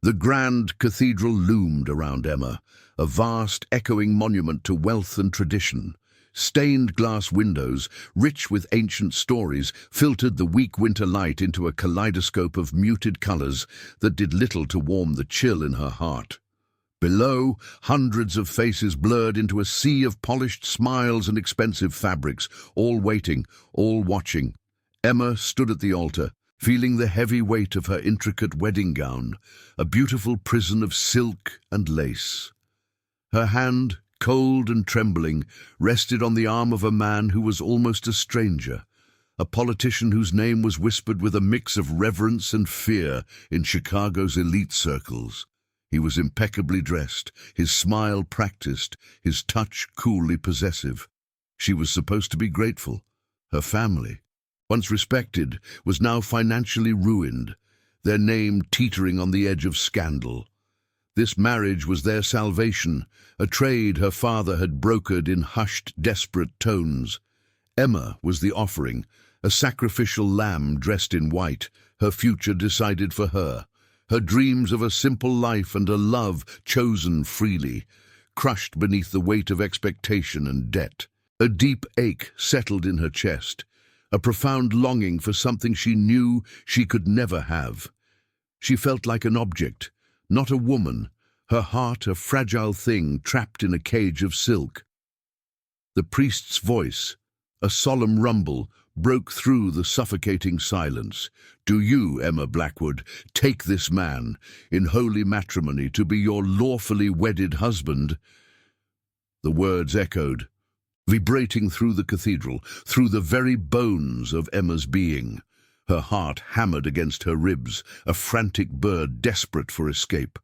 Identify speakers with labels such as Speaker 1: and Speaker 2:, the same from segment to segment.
Speaker 1: The grand cathedral loomed around Emma, a vast, echoing monument to wealth and tradition. Stained glass windows, rich with ancient stories, filtered the weak winter light into a kaleidoscope of muted colors that did little to warm the chill in her heart. Below, hundreds of faces blurred into a sea of polished smiles and expensive fabrics, all waiting, all watching. Emma stood at the altar, feeling the heavy weight of her intricate wedding gown, a beautiful prison of silk and lace. Her hand, cold and trembling, rested on the arm of a man who was almost a stranger, a politician whose name was whispered with a mix of reverence and fear in Chicago's elite circles. He was impeccably dressed, his smile practiced, his touch coolly possessive. She was supposed to be grateful. Her family, once respected, was now financially ruined, their name teetering on the edge of scandal. This marriage was their salvation, a trade her father had brokered in hushed, desperate tones. Emma was the offering, a sacrificial lamb dressed in white, her future decided for her, her dreams of a simple life and a love chosen freely, crushed beneath the weight of expectation and debt. A deep ache settled in her chest, a profound longing for something she knew she could never have. She felt like an object, not a woman, her heart a fragile thing trapped in a cage of silk. The priest's voice, a solemn rumble, broke through the suffocating silence. "Do you, Emma Blackwood, take this man, in holy matrimony, to be your lawfully wedded husband?" The words echoed, vibrating through the cathedral, through the very bones of Emma's being. Her heart hammered against her ribs, a frantic bird desperate for escape.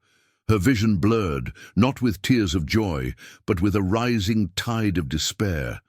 Speaker 1: Her vision blurred, not with tears of joy, but with a rising tide of despair.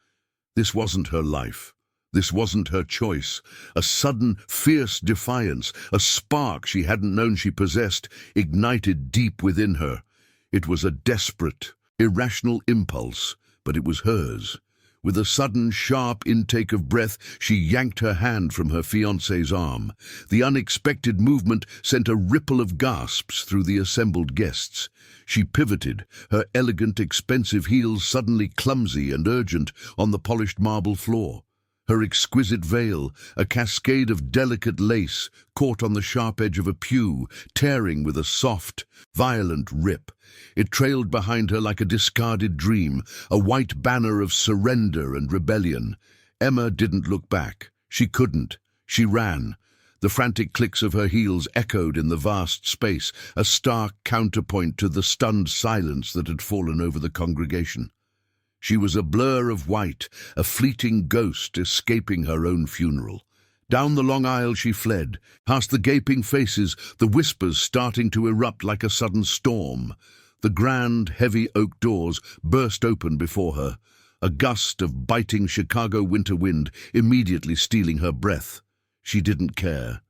Speaker 1: This wasn't her life. This wasn't her choice. A sudden, fierce defiance, a spark she hadn't known she possessed, ignited deep within her. It was a desperate, irrational impulse, but it was hers. With a sudden, sharp intake of breath, she yanked her hand from her fiancé's arm. The unexpected movement sent a ripple of gasps through the assembled guests. She pivoted, her elegant, expensive heels suddenly clumsy and urgent on the polished marble floor. Her exquisite veil, a cascade of delicate lace, caught on the sharp edge of a pew, tearing with a soft, violent rip. It trailed behind her like a discarded dream, a white banner of surrender and rebellion. Emma didn't look back. She couldn't. She ran. The frantic clicks of her heels echoed in the vast space, a stark counterpoint to the stunned silence that had fallen over the congregation. She was a blur of white, a fleeting ghost escaping her own funeral. Down the long aisle she fled, past the gaping faces, the whispers starting to erupt like a sudden storm. The grand, heavy oak doors burst open before her, a gust of biting Chicago winter wind immediately stealing her breath. She didn't care.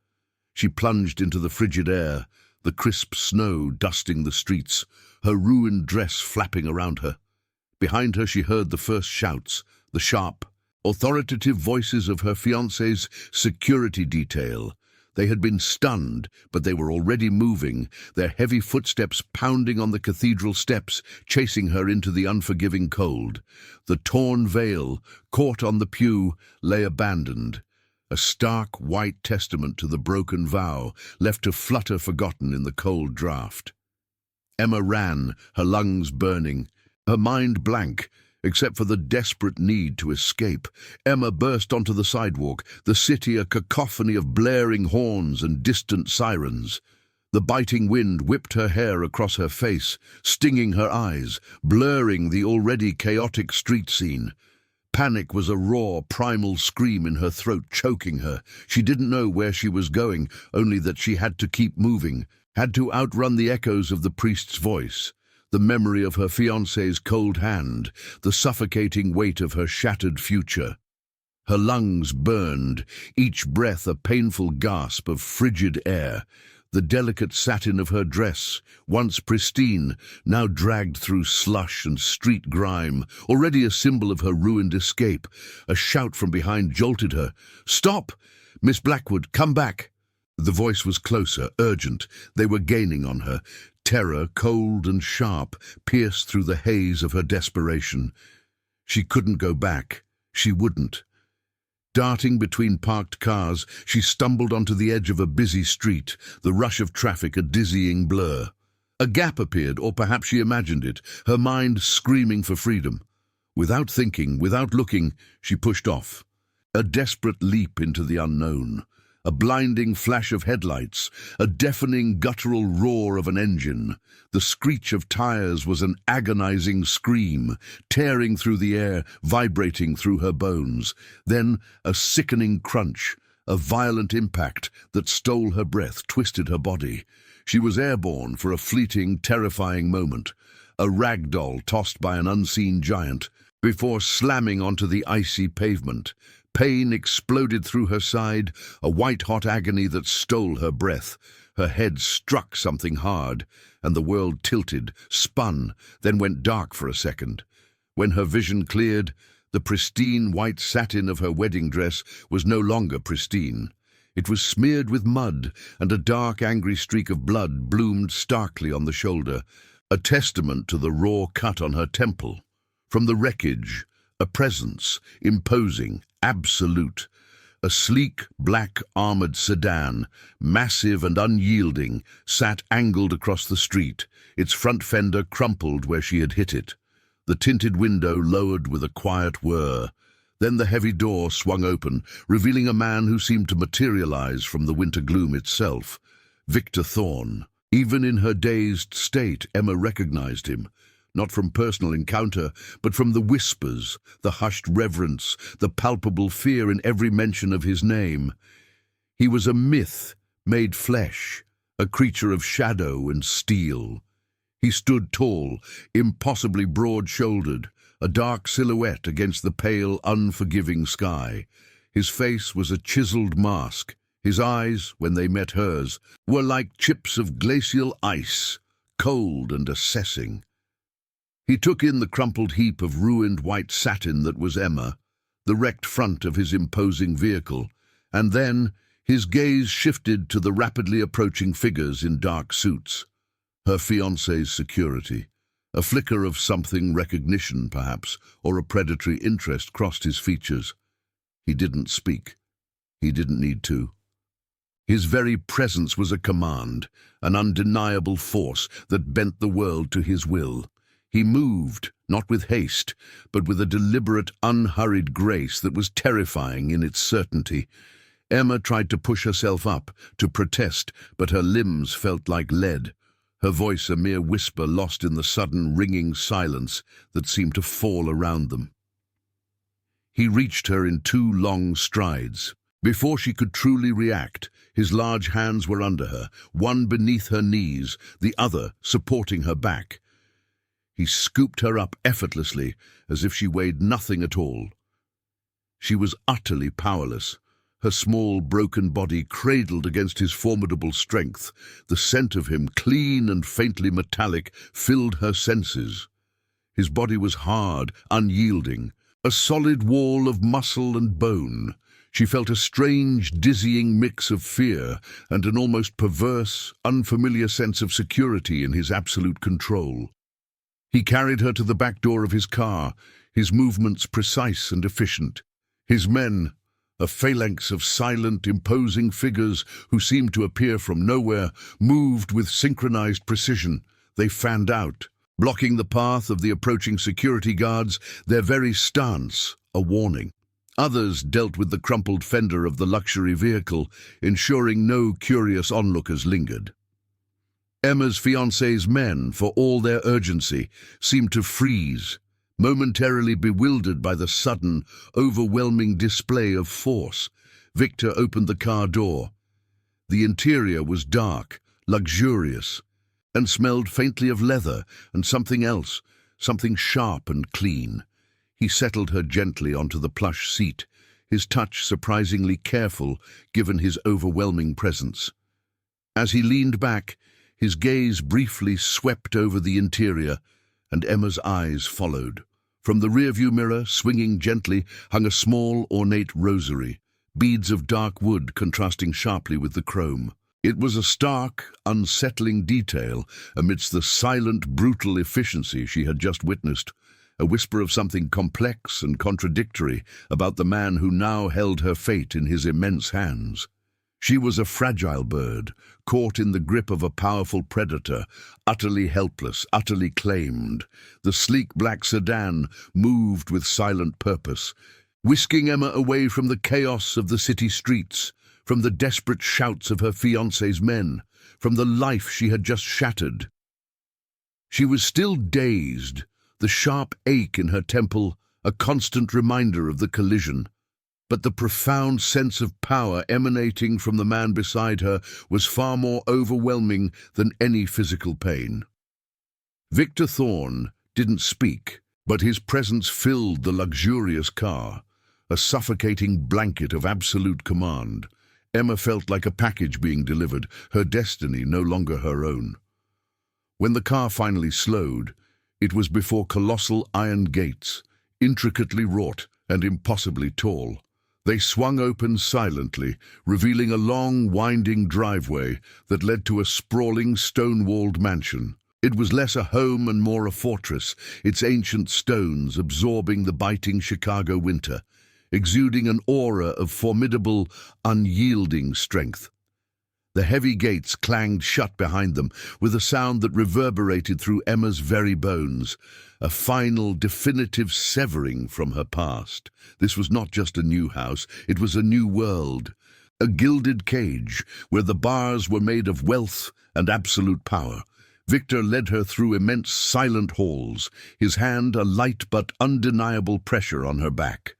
Speaker 1: She plunged into the frigid air, the crisp snow dusting the streets, her ruined dress flapping around her. Behind her she heard the first shouts, the sharp, authoritative voices of her fiancé's security detail. They had been stunned, but they were already moving, their heavy footsteps pounding on the cathedral steps, chasing her into the unforgiving cold. The torn veil, caught on the pew, lay abandoned, a stark white testament to the broken vow, left to flutter forgotten in the cold draught. Emma ran, her lungs burning, her mind blank, except for the desperate need to escape. Emma burst onto the sidewalk, the city a cacophony of blaring horns and distant sirens. The biting wind whipped her hair across her face, stinging her eyes, blurring the already chaotic street scene. Panic was a raw, primal scream in her throat, choking her. She didn't know where she was going, only that she had to keep moving, had to outrun the echoes of the priest's voice, the memory of her fiancé's cold hand, the suffocating weight of her shattered future. Her lungs burned, each breath a painful gasp of frigid air. The delicate satin of her dress, once pristine, now dragged through slush and street grime, already a symbol of her ruined escape. A shout from behind jolted her. "Stop! Miss Blackwood, come back!" The voice was closer, urgent. They were gaining on her. Terror, cold and sharp, pierced through the haze of her desperation. She couldn't go back. She wouldn't. Darting between parked cars, she stumbled onto the edge of a busy street, the rush of traffic a dizzying blur. A gap appeared, or perhaps she imagined it, her mind screaming for freedom. Without thinking, without looking, she pushed off. A desperate leap into the unknown. A blinding flash of headlights, a deafening guttural roar of an engine. The screech of tires was an agonizing scream, tearing through the air, vibrating through her bones. Then a sickening crunch, a violent impact that stole her breath, twisted her body. She was airborne for a fleeting, terrifying moment, a rag doll tossed by an unseen giant, before slamming onto the icy pavement. Pain exploded through her side, a white-hot agony that stole her breath. Her head struck something hard, and the world tilted, spun, then went dark for a second. When her vision cleared, the pristine white satin of her wedding dress was no longer pristine. It was smeared with mud, and a dark, angry streak of blood bloomed starkly on the shoulder, a testament to the raw cut on her temple. From the wreckage, a presence, imposing, absolute. A sleek, black armored sedan, massive and unyielding, sat angled across the street, its front fender crumpled where she had hit it. The tinted window lowered with a quiet whir. Then the heavy door swung open, revealing a man who seemed to materialize from the winter gloom itself. Victor Thorne. Even in her dazed state, Emma recognized him. Not from personal encounter, but from the whispers, the hushed reverence, the palpable fear in every mention of his name. He was a myth made flesh, a creature of shadow and steel. He stood tall, impossibly broad-shouldered, a dark silhouette against the pale, unforgiving sky. His face was a chiseled mask. His eyes, when they met hers, were like chips of glacial ice, cold and assessing. He took in the crumpled heap of ruined white satin that was Emma, the wrecked front of his imposing vehicle, and then his gaze shifted to the rapidly approaching figures in dark suits. Her fiancé's security. A flicker of something, recognition perhaps, or a predatory interest crossed his features. He didn't speak. He didn't need to. His very presence was a command, an undeniable force that bent the world to his will. He moved, not with haste, but with a deliberate, unhurried grace that was terrifying in its certainty. Emma tried to push herself up, to protest, but her limbs felt like lead, her voice a mere whisper lost in the sudden, ringing silence that seemed to fall around them. He reached her in 2 long strides. Before she could truly react, his large hands were under her, one beneath her knees, the other supporting her back. He scooped her up effortlessly, as if she weighed nothing at all. She was utterly powerless, her small, broken body cradled against his formidable strength. The scent of him, clean and faintly metallic, filled her senses. His body was hard, unyielding, a solid wall of muscle and bone. She felt a strange, dizzying mix of fear and an almost perverse, unfamiliar sense of security in his absolute control. He carried her to the back door of his car, his movements precise and efficient. His men, a phalanx of silent, imposing figures who seemed to appear from nowhere, moved with synchronized precision. They fanned out, blocking the path of the approaching security guards, their very stance a warning. Others dealt with the crumpled fender of the luxury vehicle, ensuring no curious onlookers lingered. Emma's fiancé's men, for all their urgency, seemed to freeze, momentarily bewildered by the sudden, overwhelming display of force. Victor opened the car door. The interior was dark, luxurious, and smelled faintly of leather and something else, something sharp and clean. He settled her gently onto the plush seat, his touch surprisingly careful given his overwhelming presence. As he leaned back, his gaze briefly swept over the interior, and Emma's eyes followed. From the rearview mirror, swinging gently, hung a small, ornate rosary, beads of dark wood contrasting sharply with the chrome. It was a stark, unsettling detail amidst the silent, brutal efficiency she had just witnessed, a whisper of something complex and contradictory about the man who now held her fate in his immense hands. She was a fragile bird, caught in the grip of a powerful predator, utterly helpless, utterly claimed. The sleek black sedan moved with silent purpose, whisking Emma away from the chaos of the city streets, from the desperate shouts of her fiancé's men, from the life she had just shattered. She was still dazed, the sharp ache in her temple a constant reminder of the collision. But the profound sense of power emanating from the man beside her was far more overwhelming than any physical pain. Victor Thorne didn't speak, but his presence filled the luxurious car, a suffocating blanket of absolute command. Emma felt like a package being delivered, her destiny no longer her own. When the car finally slowed, it was before colossal iron gates, intricately wrought and impossibly tall. They swung open silently, revealing a long, winding driveway that led to a sprawling, stone-walled mansion. It was less a home and more a fortress, its ancient stones absorbing the biting Chicago winter, exuding an aura of formidable, unyielding strength. The heavy gates clanged shut behind them with a sound that reverberated through Emma's very bones, a final, definitive severing from her past. This was not just a new house, it was a new world, a gilded cage where the bars were made of wealth and absolute power. Victor led her through immense silent halls, his hand a light but undeniable pressure on her back.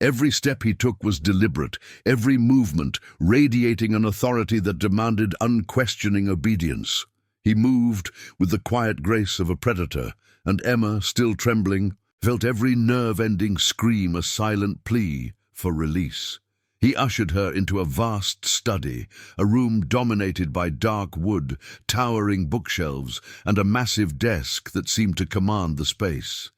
Speaker 1: Every step he took was deliberate, every movement radiating an authority that demanded unquestioning obedience. He moved with the quiet grace of a predator, and Emma, still trembling, felt every nerve-ending scream a silent plea for release. He ushered her into a vast study, a room dominated by dark wood, towering bookshelves, and a massive desk that seemed to command the space.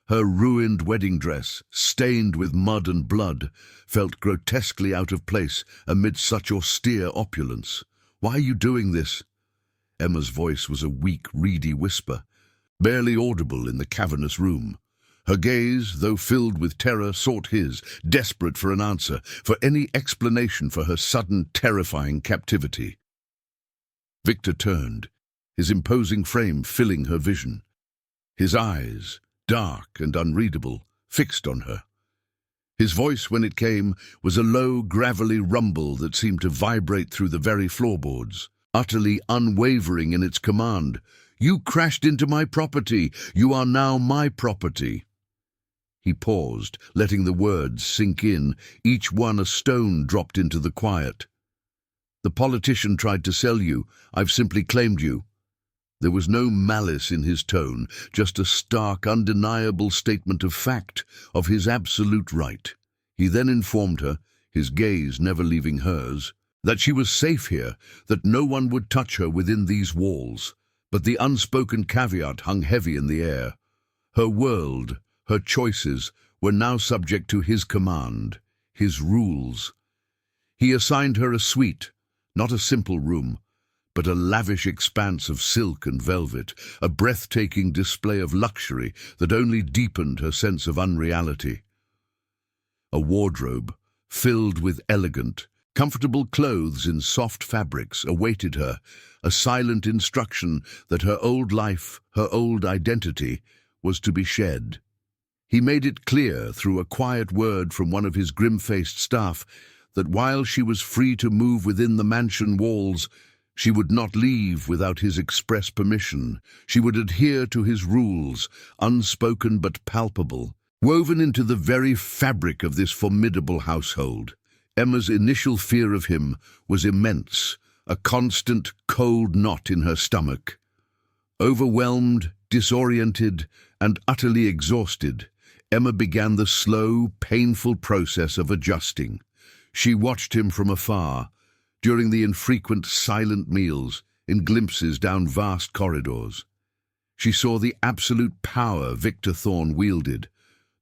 Speaker 1: Her ruined wedding dress, stained with mud and blood, felt grotesquely out of place amid such austere opulence. "Why are you doing this?" Emma's voice was a weak, reedy whisper, barely audible in the cavernous room. Her gaze, though filled with terror, sought his, desperate for an answer, for any explanation for her sudden, terrifying captivity. Victor turned, his imposing frame filling her vision. His eyes, dark and unreadable, fixed on her. His voice, when it came, was a low, gravelly rumble that seemed to vibrate through the very floorboards, utterly unwavering in its command. "You crashed into my property. You are now my property." He paused, letting the words sink in, each one a stone dropped into the quiet. "The politician tried to sell you. I've simply claimed you." There was no malice in his tone, just a stark, undeniable statement of fact, of his absolute right. He then informed her, his gaze never leaving hers, that she was safe here, that no one would touch her within these walls. But the unspoken caveat hung heavy in the air. Her world, her choices, were now subject to his command, his rules. He assigned her a suite, not a simple room, but a lavish expanse of silk and velvet, a breathtaking display of luxury that only deepened her sense of unreality. A wardrobe, filled with elegant, comfortable clothes in soft fabrics, awaited her, a silent instruction that her old life, her old identity, was to be shed. He made it clear through a quiet word from one of his grim-faced staff that while she was free to move within the mansion walls, she would not leave without his express permission. She would adhere to his rules, unspoken but palpable, woven into the very fabric of this formidable household. Emma's initial fear of him was immense, a constant, cold knot in her stomach. Overwhelmed, disoriented, and utterly exhausted, Emma began the slow, painful process of adjusting. She watched him from afar, during the infrequent silent meals, in glimpses down vast corridors. She saw the absolute power Victor Thorne wielded,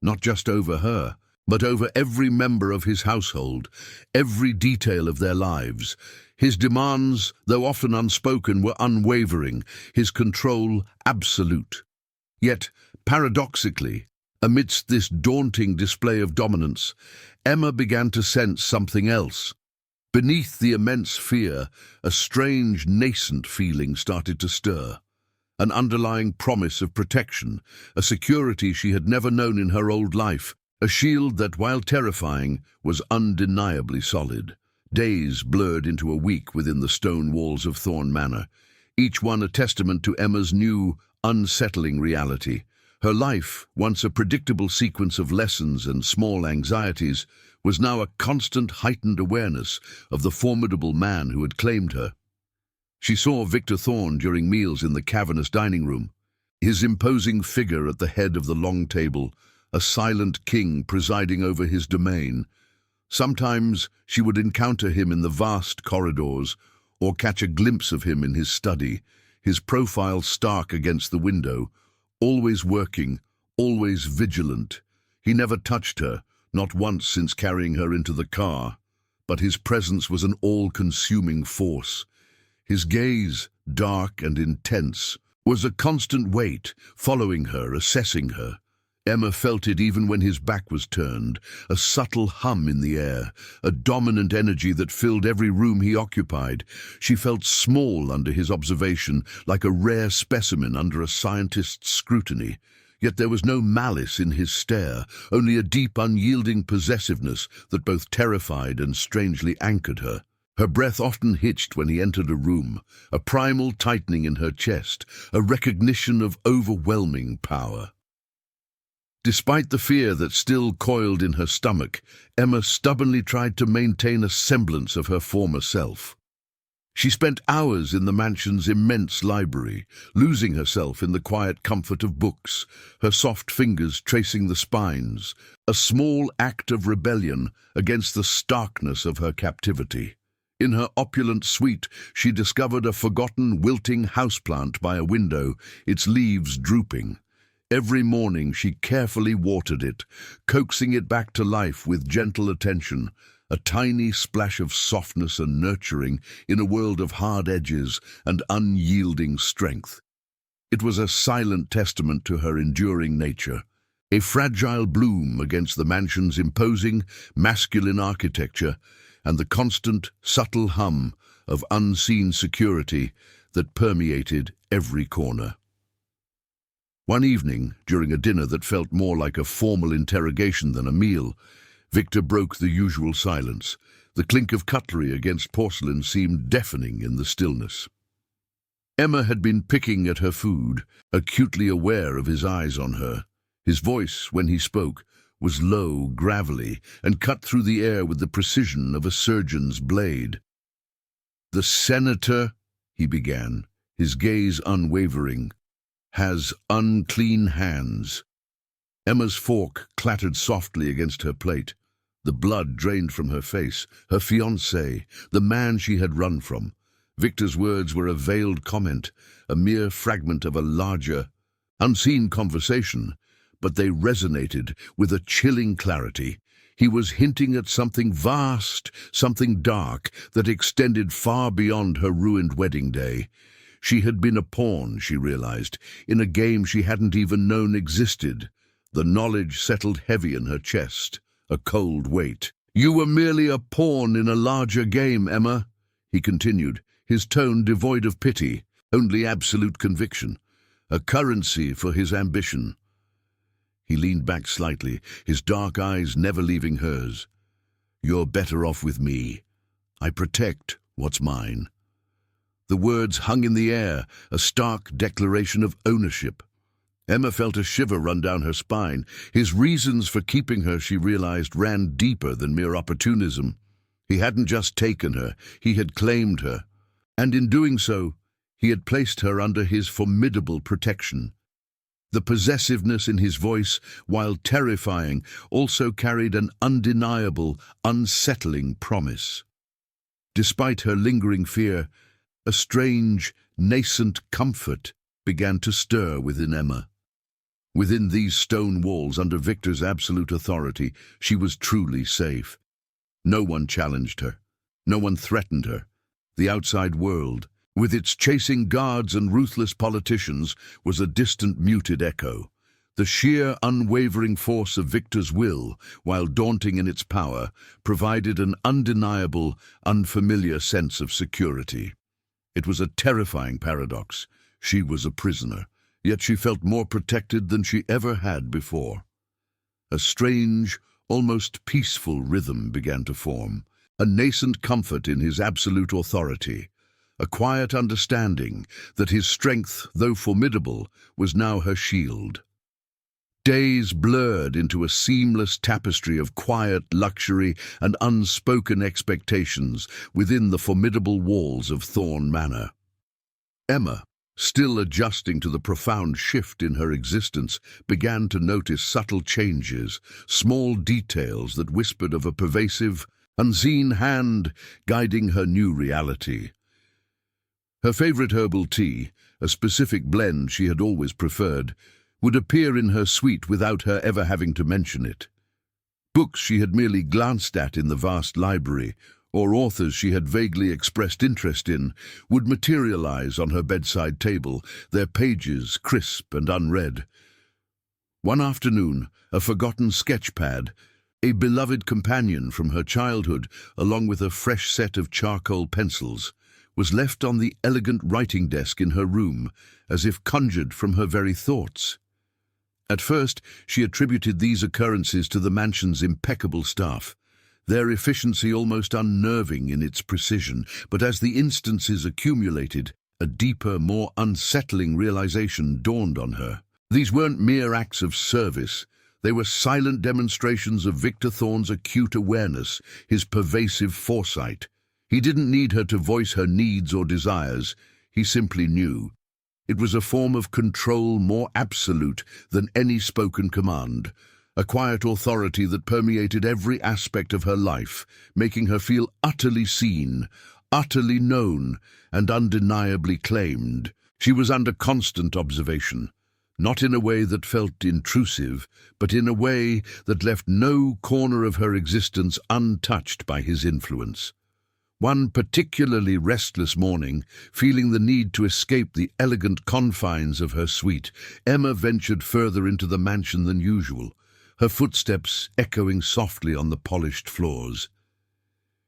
Speaker 1: not just over her, but over every member of his household, every detail of their lives. His demands, though often unspoken, were unwavering, his control absolute. Yet, paradoxically, amidst this daunting display of dominance, Emma began to sense something else. Beneath the immense fear, a strange, nascent feeling started to stir. An underlying promise of protection, a security she had never known in her old life, a shield that, while terrifying, was undeniably solid. Days blurred into a week within the stone walls of Thorn Manor, each one a testament to Emma's new, unsettling reality. Her life, once a predictable sequence of lessons and small anxieties, was now a constant heightened awareness of the formidable man who had claimed her. She saw Victor Thorn during meals in the cavernous dining room, his imposing figure at the head of the long table, a silent king presiding over his domain. Sometimes she would encounter him in the vast corridors, or catch a glimpse of him in his study, his profile stark against the window, always working, always vigilant. He never touched her, not once since carrying her into the car, but his presence was an all-consuming force. His gaze, dark and intense, was a constant weight, following her, assessing her. Emma felt it even when his back was turned, a subtle hum in the air, a dominant energy that filled every room he occupied. She felt small under his observation, like a rare specimen under a scientist's scrutiny. Yet there was no malice in his stare, only a deep, unyielding possessiveness that both terrified and strangely anchored her. Her breath often hitched when he entered a room, a primal tightening in her chest, a recognition of overwhelming power. Despite the fear that still coiled in her stomach, Emma stubbornly tried to maintain a semblance of her former self. She spent hours in the mansion's immense library, losing herself in the quiet comfort of books, her soft fingers tracing the spines, a small act of rebellion against the starkness of her captivity. In her opulent suite, she discovered a forgotten, wilting houseplant by a window, its leaves drooping. Every morning she carefully watered it, coaxing it back to life with gentle attention, a tiny splash of softness and nurturing in a world of hard edges and unyielding strength. It was a silent testament to her enduring nature, a fragile bloom against the mansion's imposing, masculine architecture and the constant, subtle hum of unseen security that permeated every corner. One evening, during a dinner that felt more like a formal interrogation than a meal, Victor broke the usual silence. The clink of cutlery against porcelain seemed deafening in the stillness. Emma had been picking at her food, acutely aware of his eyes on her. His voice, when he spoke, was low, gravelly, and cut through the air with the precision of a surgeon's blade. "The senator," he began, his gaze unwavering, "has unclean hands." Emma's fork clattered softly against her plate. The blood drained from her face. Her fiancé, the man she had run from. Victor's words were a veiled comment, a mere fragment of a larger, unseen conversation, but they resonated with a chilling clarity. He was hinting at something vast, something dark, that extended far beyond her ruined wedding day. She had been a pawn, she realized, in a game she hadn't even known existed. The knowledge settled heavy in her chest, a cold weight. "You were merely a pawn in a larger game, Emma," he continued, his tone devoid of pity, only absolute conviction, a currency for his ambition. He leaned back slightly, his dark eyes never leaving hers. "You're better off with me. I protect what's mine." The words hung in the air, a stark declaration of ownership. Emma felt a shiver run down her spine. His reasons for keeping her, she realized, ran deeper than mere opportunism. He hadn't just taken her, he had claimed her. And in doing so, he had placed her under his formidable protection. The possessiveness in his voice, while terrifying, also carried an undeniable, unsettling promise. Despite her lingering fear, a strange, nascent comfort began to stir within Emma. Within these stone walls, under Victor's absolute authority, she was truly safe. No one challenged her. No one threatened her. The outside world, with its chasing guards and ruthless politicians, was a distant, muted echo. The sheer, unwavering force of Victor's will, while daunting in its power, provided an undeniable, unfamiliar sense of security. It was a terrifying paradox. She was a prisoner, yet she felt more protected than she ever had before. A strange, almost peaceful rhythm began to form, a nascent comfort in his absolute authority, a quiet understanding that his strength, though formidable, was now her shield. Days blurred into a seamless tapestry of quiet luxury and unspoken expectations within the formidable walls of Thorn Manor. Emma, still adjusting to the profound shift in her existence, began to notice subtle changes, small details that whispered of a pervasive, unseen hand guiding her new reality. Her favorite herbal tea, a specific blend she had always preferred, would appear in her suite without her ever having to mention it. Books she had merely glanced at in the vast library, or authors she had vaguely expressed interest in, would materialize on her bedside table, their pages crisp and unread. One afternoon, a forgotten sketchpad, a beloved companion from her childhood, along with a fresh set of charcoal pencils, was left on the elegant writing desk in her room, as if conjured from her very thoughts. At first, she attributed these occurrences to the mansion's impeccable staff, their efficiency almost unnerving in its precision, but as the instances accumulated, a deeper, more unsettling realization dawned on her. These weren't mere acts of service. They were silent demonstrations of Victor Thorne's acute awareness, his pervasive foresight. He didn't need her to voice her needs or desires. He simply knew. It was a form of control more absolute than any spoken command, a quiet authority that permeated every aspect of her life, making her feel utterly seen, utterly known, and undeniably claimed. She was under constant observation, not in a way that felt intrusive, but in a way that left no corner of her existence untouched by his influence. One particularly restless morning, feeling the need to escape the elegant confines of her suite, Emma ventured further into the mansion than usual, her footsteps echoing softly on the polished floors.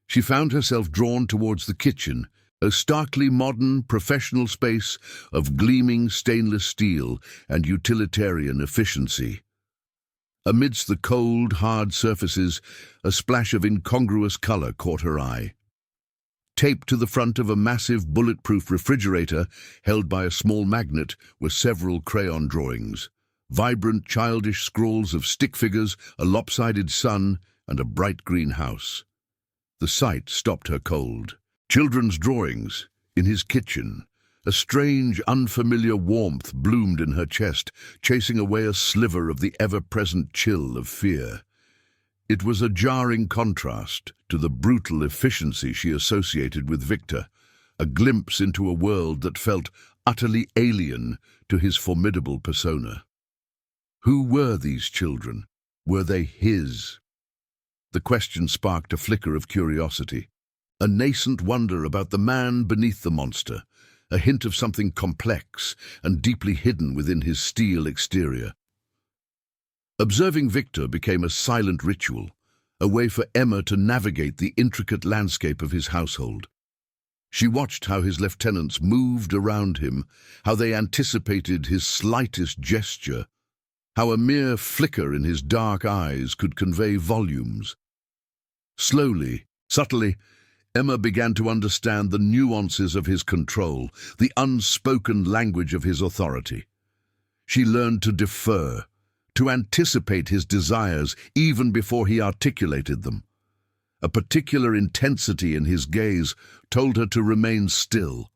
Speaker 1: She found herself drawn towards the kitchen, a starkly modern, professional space of gleaming stainless steel and utilitarian efficiency. Amidst the cold, hard surfaces, a splash of incongruous color caught her eye. Taped to the front of a massive bulletproof refrigerator held by a small magnet were several crayon drawings, vibrant childish scrawls of stick figures, a lopsided sun, and a bright green house. The sight stopped her cold. Children's drawings, in his kitchen. A strange, unfamiliar warmth bloomed in her chest, chasing away a sliver of the ever-present chill of fear. It was a jarring contrast to the brutal efficiency she associated with Victor, a glimpse into a world that felt utterly alien to his formidable persona. Who were these children? Were they his? The question sparked a flicker of curiosity, a nascent wonder about the man beneath the monster, a hint of something complex and deeply hidden within his steel exterior. Observing Victor became a silent ritual, a way for Emma to navigate the intricate landscape of his household. She watched how his lieutenants moved around him, how they anticipated his slightest gesture, how a mere flicker in his dark eyes could convey volumes. Slowly, subtly, Emma began to understand the nuances of his control, the unspoken language of his authority. She learned to defer, to anticipate his desires even before he articulated them. A particular intensity in his gaze told her to remain still.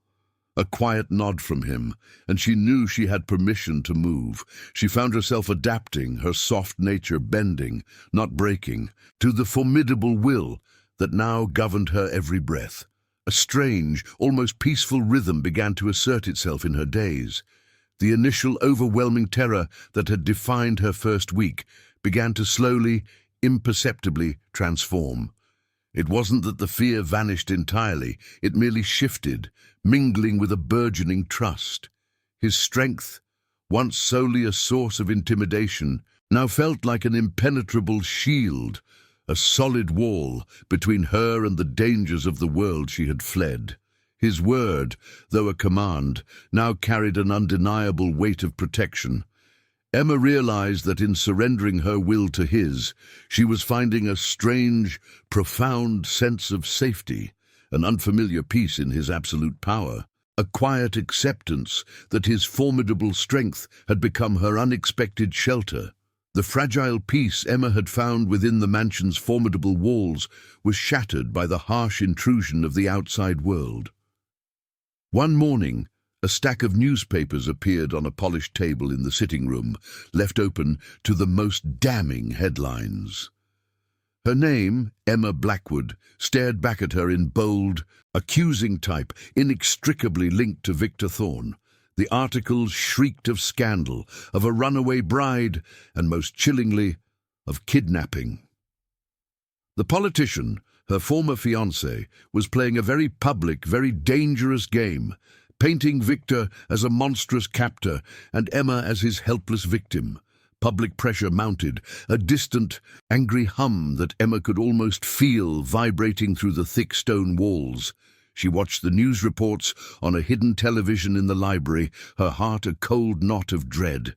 Speaker 1: A quiet nod from him, and she knew she had permission to move. She found herself adapting, her soft nature bending, not breaking, to the formidable will that now governed her every breath. A strange, almost peaceful rhythm began to assert itself in her days. The initial overwhelming terror that had defined her first week began to slowly, imperceptibly transform. It wasn't that the fear vanished entirely, it merely shifted, mingling with a burgeoning trust. His strength, once solely a source of intimidation, now felt like an impenetrable shield, a solid wall between her and the dangers of the world she had fled. His word, though a command, now carried an undeniable weight of protection. Emma realized that in surrendering her will to his, she was finding a strange, profound sense of safety, an unfamiliar peace in his absolute power, a quiet acceptance that his formidable strength had become her unexpected shelter. The fragile peace Emma had found within the mansion's formidable walls was shattered by the harsh intrusion of the outside world. One morning, a stack of newspapers appeared on a polished table in the sitting room, left open to the most damning headlines. Her name, Emma Blackwood, stared back at her in bold, accusing type, inextricably linked to Victor Thorne. The articles shrieked of scandal, of a runaway bride, and most chillingly, of kidnapping. The politician, her former fiancé, was playing a very public, very dangerous game, painting Victor as a monstrous captor and Emma as his helpless victim. Public pressure mounted, a distant, angry hum that Emma could almost feel vibrating through the thick stone walls. She watched the news reports on a hidden television in the library, her heart a cold knot of dread.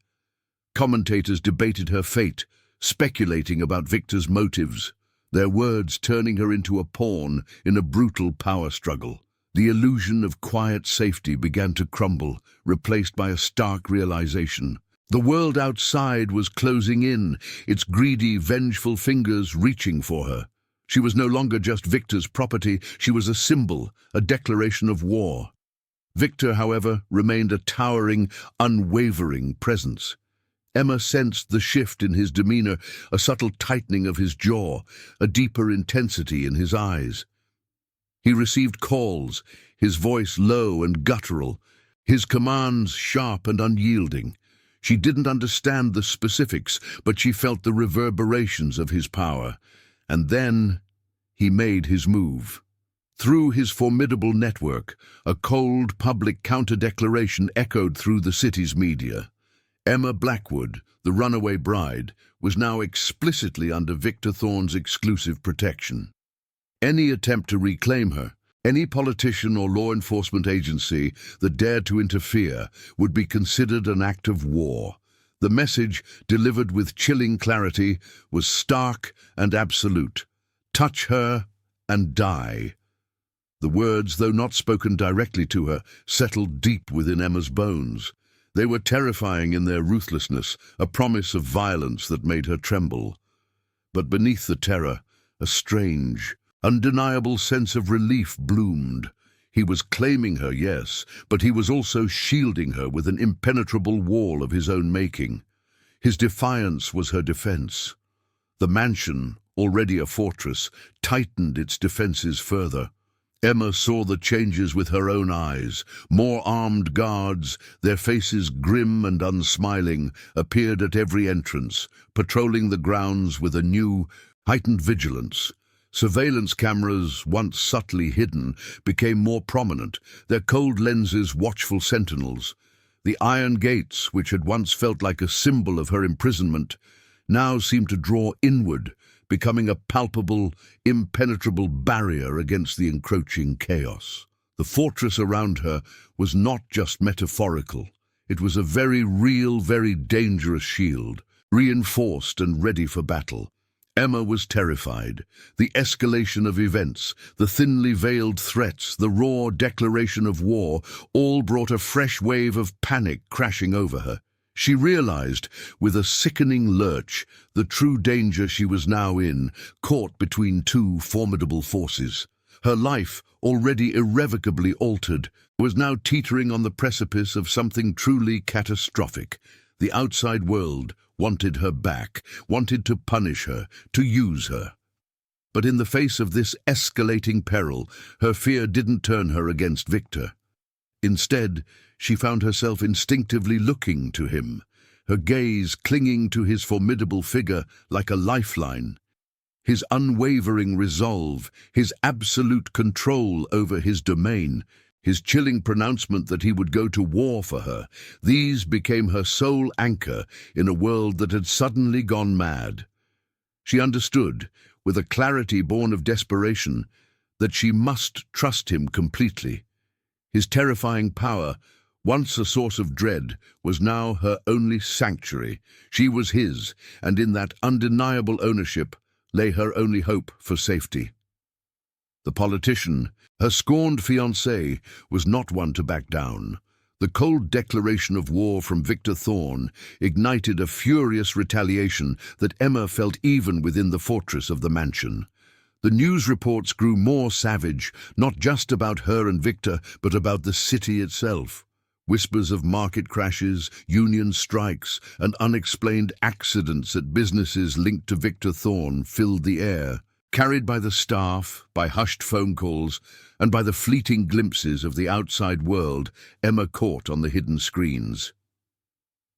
Speaker 1: Commentators debated her fate, speculating about Victor's motives, their words turning her into a pawn in a brutal power struggle. The illusion of quiet safety began to crumble, replaced by a stark realization. The world outside was closing in, its greedy, vengeful fingers reaching for her. She was no longer just Victor's property, she was a symbol, a declaration of war. Victor, however, remained a towering, unwavering presence. Emma sensed the shift in his demeanor, a subtle tightening of his jaw, a deeper intensity in his eyes. He received calls, his voice low and guttural, his commands sharp and unyielding. She didn't understand the specifics, but she felt the reverberations of his power. And then he made his move. Through his formidable network, a cold public counter-declaration echoed through the city's media. Emma Blackwood, the runaway bride, was now explicitly under Victor Thorne's exclusive protection. Any attempt to reclaim her, any politician or law enforcement agency that dared to interfere, would be considered an act of war. The message, delivered with chilling clarity, was stark and absolute. Touch her and die. The words, though not spoken directly to her, settled deep within Emma's bones. They were terrifying in their ruthlessness, a promise of violence that made her tremble. But beneath the terror, a strange, undeniable sense of relief bloomed. He was claiming her, yes, but he was also shielding her with an impenetrable wall of his own making. His defiance was her defense. The mansion, already a fortress, tightened its defenses further. Emma saw the changes with her own eyes. More armed guards, their faces grim and unsmiling, appeared at every entrance, patrolling the grounds with a new, heightened vigilance. Surveillance cameras, once subtly hidden, became more prominent, their cold lenses watchful sentinels. The iron gates, which had once felt like a symbol of her imprisonment, now seemed to draw inward, becoming a palpable, impenetrable barrier against the encroaching chaos. The fortress around her was not just metaphorical. It was a very real, very dangerous shield, reinforced and ready for battle. Emma was terrified. The escalation of events, the thinly veiled threats, the raw declaration of war, all brought a fresh wave of panic crashing over her. She realized, with a sickening lurch, the true danger she was now in, caught between two formidable forces. Her life, already irrevocably altered, was now teetering on the precipice of something truly catastrophic. The outside world wanted her back, wanted to punish her, to use her. But in the face of this escalating peril, her fear didn't turn her against Victor. Instead, she found herself instinctively looking to him, her gaze clinging to his formidable figure like a lifeline. His unwavering resolve, his absolute control over his domain, his chilling pronouncement that he would go to war for her, these became her sole anchor in a world that had suddenly gone mad. She understood, with a clarity born of desperation, that she must trust him completely. His terrifying power, once a source of dread, was now her only sanctuary. She was his, and in that undeniable ownership lay her only hope for safety. The politician, her scorned fiancé, was not one to back down. The cold declaration of war from Victor Thorne ignited a furious retaliation that Emma felt even within the fortress of the mansion. The news reports grew more savage, not just about her and Victor, but about the city itself. Whispers of market crashes, union strikes, and unexplained accidents at businesses linked to Victor Thorne filled the air, carried by the staff, by hushed phone calls, and by the fleeting glimpses of the outside world Emma caught on the hidden screens.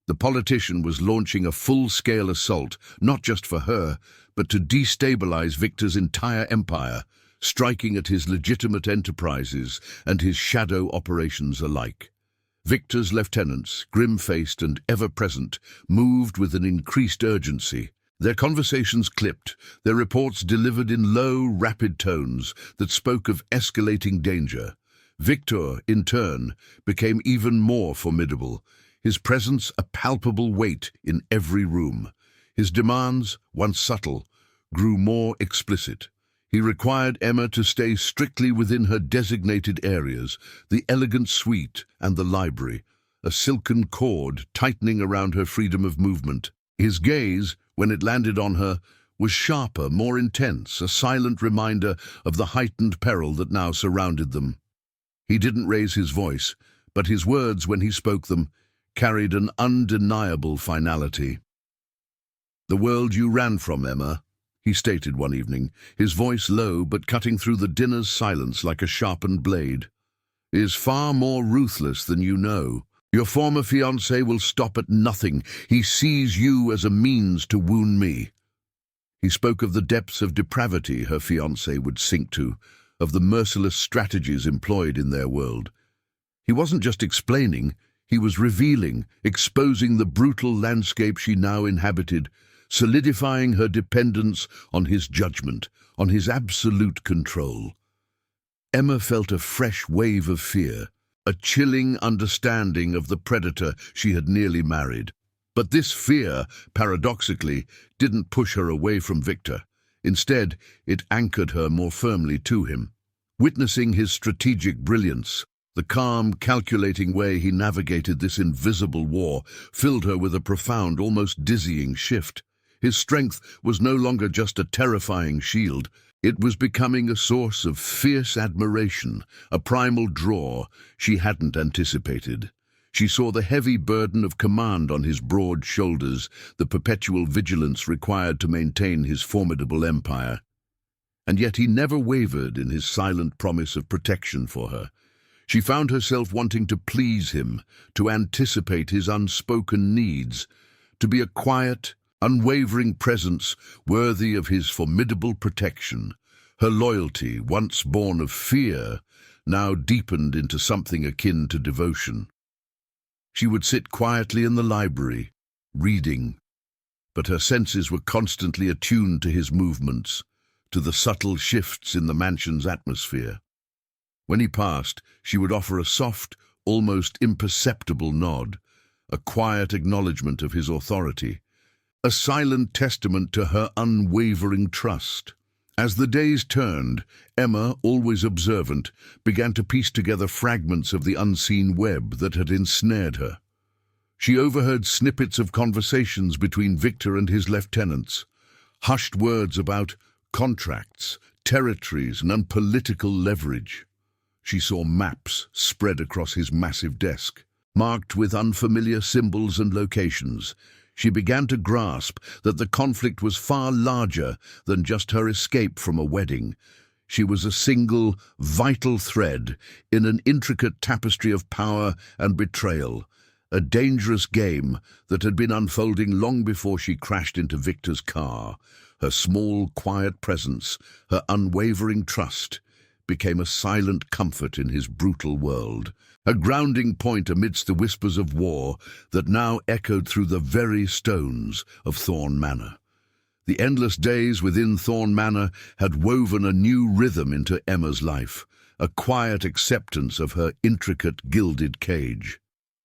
Speaker 1: The politician was launching a full-scale assault, not just for her, but to destabilize Victor's entire empire, striking at his legitimate enterprises and his shadow operations alike. Victor's lieutenants, grim-faced and ever-present, moved with an increased urgency. Their conversations clipped, their reports delivered in low, rapid tones that spoke of escalating danger. Victor, in turn, became even more formidable, his presence a palpable weight in every room. His demands, once subtle, grew more explicit. He required Emma to stay strictly within her designated areas, the elegant suite and the library, a silken cord tightening around her freedom of movement. His gaze, when it landed on her, was sharper, more intense, a silent reminder of the heightened peril that now surrounded them. He didn't raise his voice, but his words, when he spoke them, carried an undeniable finality. "The world you ran from, Emma," he stated one evening, his voice low but cutting through the dinner's silence like a sharpened blade, "is far more ruthless than you know. Your former fiancé will stop at nothing. He sees you as a means to wound me." He spoke of the depths of depravity her fiancé would sink to, of the merciless strategies employed in their world. He wasn't just explaining, he was revealing, exposing the brutal landscape she now inhabited, solidifying her dependence on his judgment, on his absolute control. Emma felt a fresh wave of fear, a chilling understanding of the predator she had nearly married. But this fear, paradoxically, didn't push her away from Victor. Instead, it anchored her more firmly to him. Witnessing his strategic brilliance, the calm, calculating way he navigated this invisible war filled her with a profound, almost dizzying shift. His strength was no longer just a terrifying shield. It was becoming a source of fierce admiration, a primal draw she hadn't anticipated. She saw the heavy burden of command on his broad shoulders, the perpetual vigilance required to maintain his formidable empire. And yet he never wavered in his silent promise of protection for her. She found herself wanting to please him, to anticipate his unspoken needs, to be a quiet, unwavering presence worthy of his formidable protection. Her loyalty, once born of fear, now deepened into something akin to devotion. She would sit quietly in the library, reading, but her senses were constantly attuned to his movements, to the subtle shifts in the mansion's atmosphere. When he passed, she would offer a soft, almost imperceptible nod, a quiet acknowledgement of his authority, a silent testament to her unwavering trust. As the days turned, Emma, always observant, began to piece together fragments of the unseen web that had ensnared her. She overheard snippets of conversations between Victor and his lieutenants, hushed words about contracts, territories, and political leverage. She saw maps spread across his massive desk, marked with unfamiliar symbols and locations. She began to grasp that the conflict was far larger than just her escape from a wedding. She was a single, vital thread in an intricate tapestry of power and betrayal, a dangerous game that had been unfolding long before she crashed into Victor's car. Her small, quiet presence, her unwavering trust, became a silent comfort in his brutal world, a grounding point amidst the whispers of war that now echoed through the very stones of Thorn Manor. The endless days within Thorn Manor had woven a new rhythm into Emma's life, a quiet acceptance of her intricate gilded cage.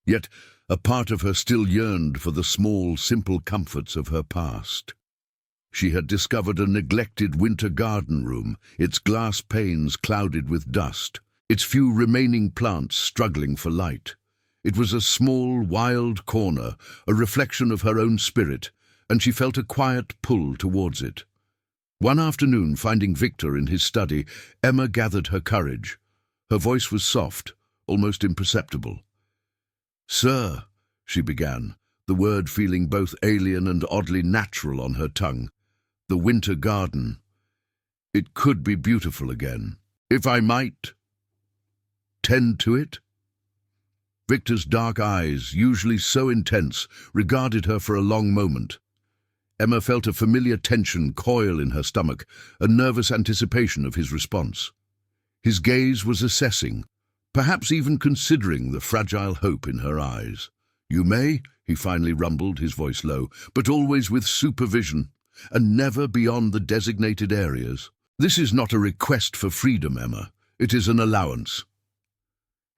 Speaker 1: Yet a part of her still yearned for the small, simple comforts of her past. She had discovered a neglected winter garden room, its glass panes clouded with dust, its few remaining plants struggling for light. It was a small, wild corner, a reflection of her own spirit, and she felt a quiet pull towards it. One afternoon, finding Victor in his study, Emma gathered her courage. Her voice was soft, almost imperceptible. "Sir," she began, the word feeling both alien and oddly natural on her tongue. "The winter garden. It could be beautiful again. If I might tend to it?" Victor's dark eyes, usually so intense, regarded her for a long moment. Emma felt a familiar tension coil in her stomach, a nervous anticipation of his response. His gaze was assessing, perhaps even considering the fragile hope in her eyes. "You may," he finally rumbled, his voice low, "but always with supervision, and never beyond the designated areas. This is not a request for freedom, Emma. It is an allowance."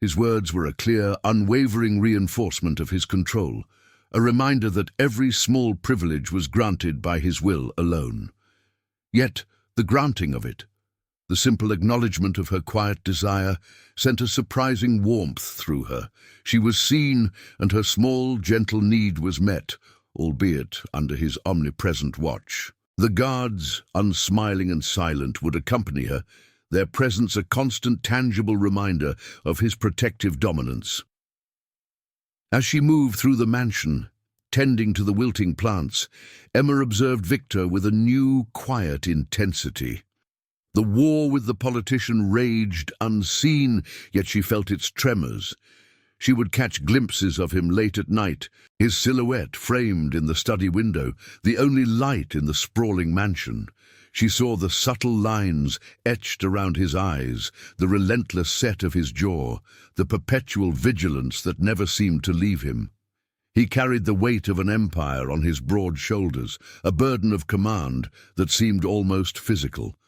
Speaker 1: His words were a clear, unwavering reinforcement of his control, a reminder that every small privilege was granted by his will alone. Yet the granting of it, the simple acknowledgement of her quiet desire, sent a surprising warmth through her. She was seen, and her small, gentle need was met, albeit under his omnipresent watch. The guards, unsmiling and silent, would accompany her, their presence a constant, tangible reminder of his protective dominance. As she moved through the mansion, tending to the wilting plants, Emma observed Victor with a new, quiet intensity. The war with the politician raged unseen, yet she felt its tremors. She would catch glimpses of him late at night, his silhouette framed in the study window, the only light in the sprawling mansion. She saw the subtle lines etched around his eyes, the relentless set of his jaw, the perpetual vigilance that never seemed to leave him. He carried the weight of an empire on his broad shoulders, a burden of command that seemed almost physical.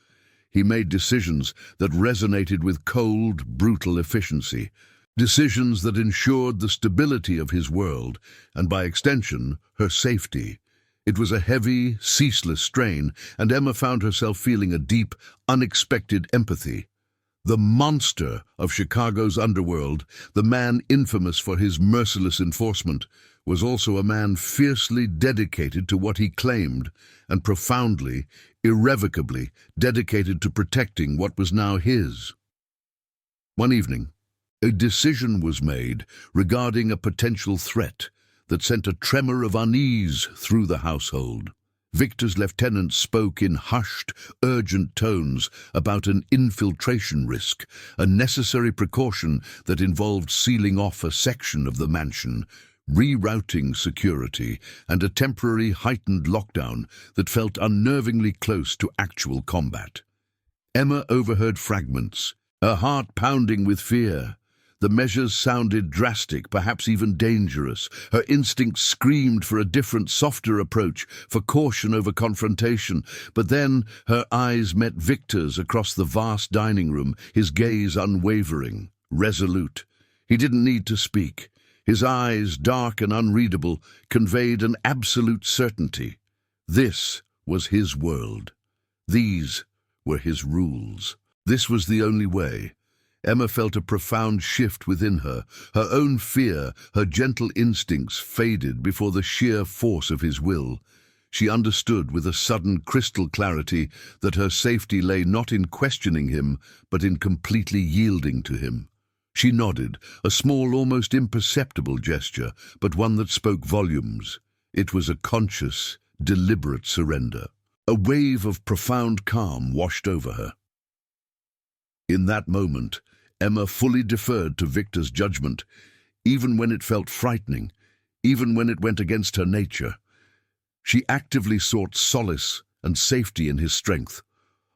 Speaker 1: He made decisions that resonated with cold, brutal efficiency, decisions that ensured the stability of his world, and by extension, her safety. It was a heavy, ceaseless strain, and Emma found herself feeling a deep, unexpected empathy. The monster of Chicago's underworld, the man infamous for his merciless enforcement, was also a man fiercely dedicated to what he claimed, and profoundly, irrevocably dedicated to protecting what was now his. One evening, a decision was made regarding a potential threat that sent a tremor of unease through the household. Victor's lieutenant spoke in hushed, urgent tones about an infiltration risk, a necessary precaution that involved sealing off a section of the mansion, rerouting security, and a temporary heightened lockdown that felt unnervingly close to actual combat. Emma overheard fragments, her heart pounding with fear. The measures sounded drastic, perhaps even dangerous. Her instincts screamed for a different, softer approach, for caution over confrontation. But then her eyes met Victor's across the vast dining room, his gaze unwavering, resolute. He didn't need to speak. His eyes, dark and unreadable, conveyed an absolute certainty. This was his world. These were his rules. This was the only way. Emma felt a profound shift within her. Her own fear, her gentle instincts faded before the sheer force of his will. She understood with a sudden crystal clarity that her safety lay not in questioning him, but in completely yielding to him. She nodded, a small, almost imperceptible gesture, but one that spoke volumes. It was a conscious, deliberate surrender. A wave of profound calm washed over her. In that moment, Emma fully deferred to Victor's judgment, even when it felt frightening, even when it went against her nature. She actively sought solace and safety in his strength,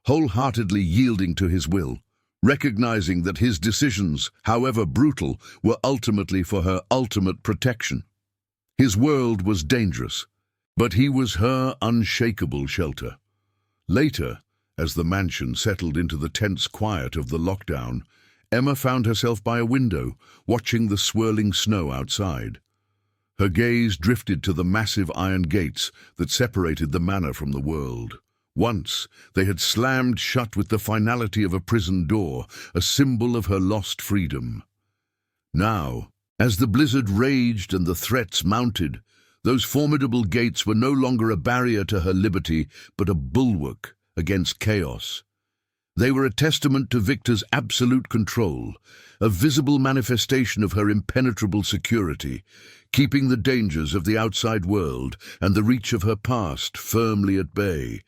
Speaker 1: wholeheartedly yielding to his will, recognizing that his decisions, however brutal, were ultimately for her ultimate protection. His world was dangerous, but he was her unshakable shelter. Later, as the mansion settled into the tense quiet of the lockdown, Emma found herself by a window, watching the swirling snow outside. Her gaze drifted to the massive iron gates that separated the manor from the world. Once, they had slammed shut with the finality of a prison door, a symbol of her lost freedom. Now, as the blizzard raged and the threats mounted, those formidable gates were no longer a barrier to her liberty, but a bulwark against chaos. They were a testament to Victor's absolute control, a visible manifestation of her impenetrable security, keeping the dangers of the outside world and the reach of her past firmly at bay.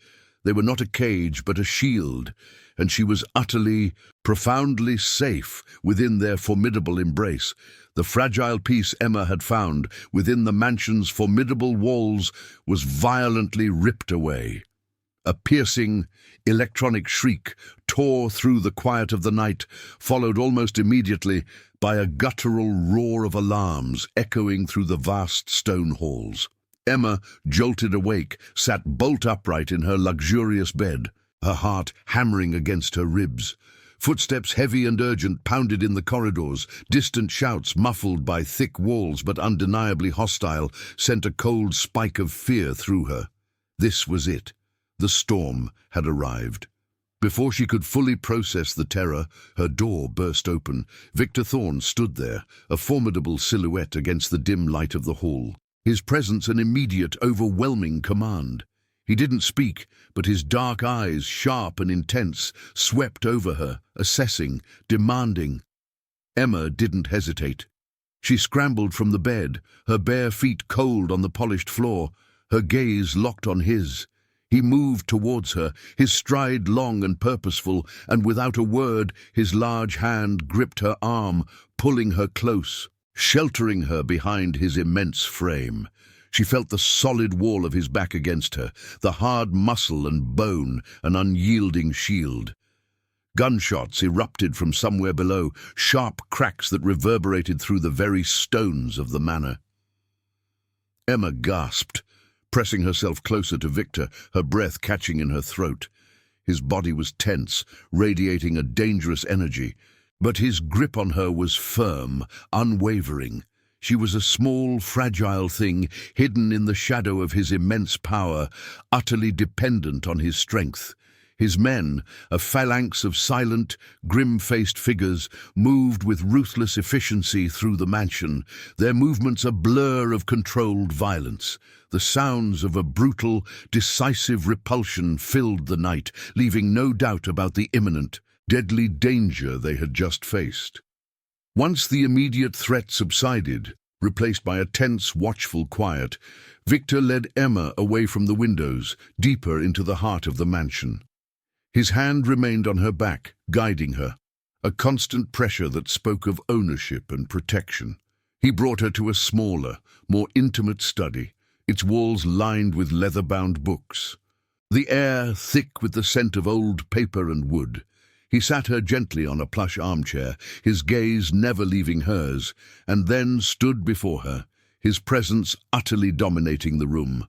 Speaker 1: They were not a cage, but a shield, and she was utterly, profoundly safe within their formidable embrace. The fragile peace Emma had found within the mansion's formidable walls was violently ripped away. A piercing, electronic shriek tore through the quiet of the night, followed almost immediately by a guttural roar of alarms echoing through the vast stone halls. Emma, jolted awake, sat bolt upright in her luxurious bed, her heart hammering against her ribs. Footsteps heavy and urgent pounded in the corridors. Distant shouts, muffled by thick walls but undeniably hostile, sent a cold spike of fear through her. This was it. The storm had arrived. Before she could fully process the terror, her door burst open. Victor Thorne stood there, a formidable silhouette against the dim light of the hall. His presence an immediate, overwhelming command. He didn't speak, but his dark eyes, sharp and intense, swept over her, assessing, demanding. Emma didn't hesitate. She scrambled from the bed, her bare feet cold on the polished floor, her gaze locked on his. He moved towards her, his stride long and purposeful, and without a word, his large hand gripped her arm, pulling her close, sheltering her behind his immense frame. She felt the solid wall of his back against her, the hard muscle and bone, an unyielding shield. Gunshots erupted from somewhere below, sharp cracks that reverberated through the very stones of the manor. Emma gasped, pressing herself closer to Victor, her breath catching in her throat. His body was tense, radiating a dangerous energy, but his grip on her was firm, unwavering. She was a small, fragile thing, hidden in the shadow of his immense power, utterly dependent on his strength. His men, a phalanx of silent, grim-faced figures, moved with ruthless efficiency through the mansion, their movements a blur of controlled violence. The sounds of a brutal, decisive repulsion filled the night, leaving no doubt about the imminent, deadly danger they had just faced. Once the immediate threat subsided, replaced by a tense, watchful quiet, Victor led Emma away from the windows, deeper into the heart of the mansion. His hand remained on her back, guiding her, a constant pressure that spoke of ownership and protection. He brought her to a smaller, more intimate study, its walls lined with leather-bound books. The air thick with the scent of old paper and wood. He sat her gently on a plush armchair, his gaze never leaving hers, and then stood before her, his presence utterly dominating the room.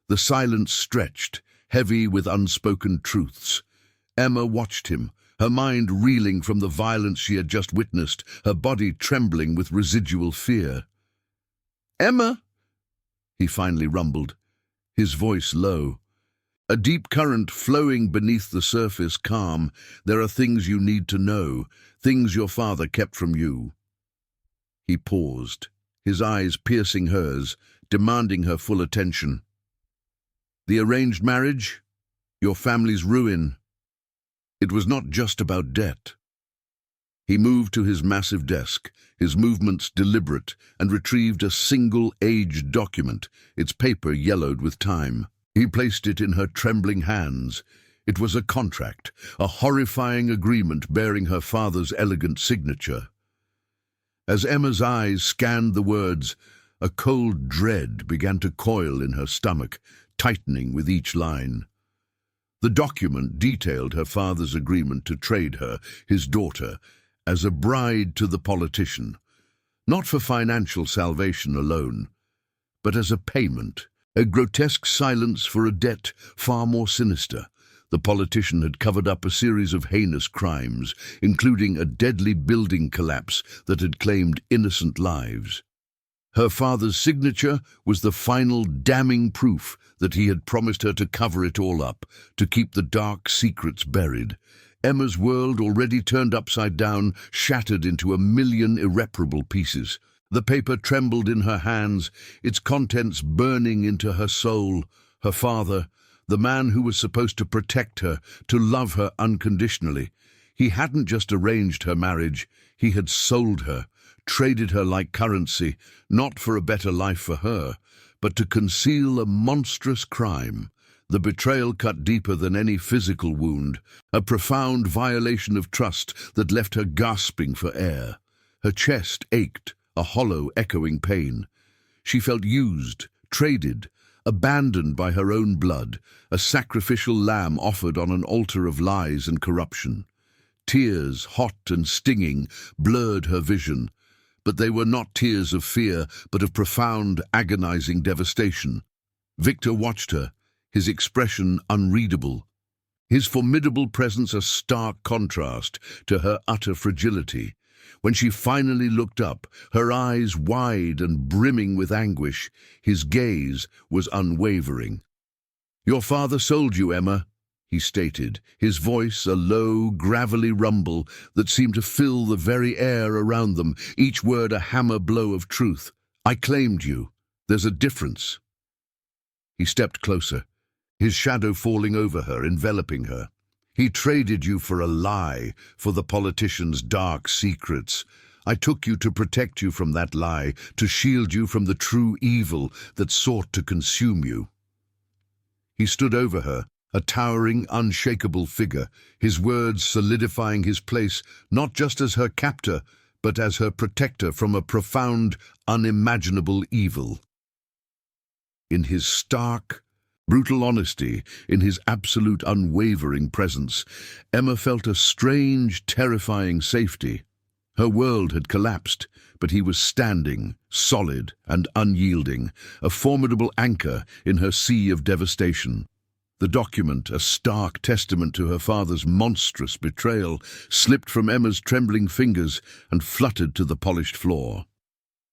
Speaker 1: The silence stretched, heavy with unspoken truths. Emma watched him, her mind reeling from the violence she had just witnessed, her body trembling with residual fear. "Emma," he finally rumbled, his voice low. A deep current flowing beneath the surface calm. "There are things you need to know, things your father kept from you." He paused, his eyes piercing hers, demanding her full attention. "The arranged marriage? Your family's ruin. It was not just about debt." He moved to his massive desk, his movements deliberate, and retrieved a single aged document, its paper yellowed with time. He placed it in her trembling hands, It was a contract, a horrifying agreement bearing her father's elegant signature. As Emma's eyes scanned the words, a cold dread began to coil in her stomach, tightening with each line. The document detailed her father's agreement to trade her, his daughter, as a bride to the politician, not for financial salvation alone, but as a payment, a grotesque silence for a debt far more sinister. The politician had covered up a series of heinous crimes, including a deadly building collapse that had claimed innocent lives. Her father's signature was the final damning proof that he had promised her to cover it all up, to keep the dark secrets buried. Emma's world, already turned upside down, shattered into a million irreparable pieces. The paper trembled in her hands, its contents burning into her soul. Her father, the man who was supposed to protect her, to love her unconditionally. He hadn't just arranged her marriage, he had sold her, traded her like currency, not for a better life for her, but to conceal a monstrous crime. The betrayal cut deeper than any physical wound, a profound violation of trust that left her gasping for air. Her chest ached, a hollow, echoing pain. She felt used, traded, abandoned by her own blood, a sacrificial lamb offered on an altar of lies and corruption. Tears, hot and stinging, blurred her vision, but they were not tears of fear, but of profound, agonizing devastation. Victor watched her, his expression unreadable, his formidable presence a stark contrast to her utter fragility. When she finally looked up, her eyes wide and brimming with anguish, his gaze was unwavering. "Your father sold you, Emma," he stated, his voice a low, gravelly rumble that seemed to fill the very air around them, each word a hammer blow of truth. "I claimed you. There's a difference." He stepped closer, his shadow falling over her, enveloping her. "He traded you for a lie, for the politician's dark secrets. I took you to protect you from that lie, to shield you from the true evil that sought to consume you." He stood over her, a towering, unshakable figure, his words solidifying his place not just as her captor, but as her protector from a profound, unimaginable evil. In his stark, brutal honesty, in his absolute unwavering presence, Emma felt a strange, terrifying safety. Her world had collapsed, but he was standing, solid and unyielding, a formidable anchor in her sea of devastation. The document, a stark testament to her father's monstrous betrayal, slipped from Emma's trembling fingers and fluttered to the polished floor.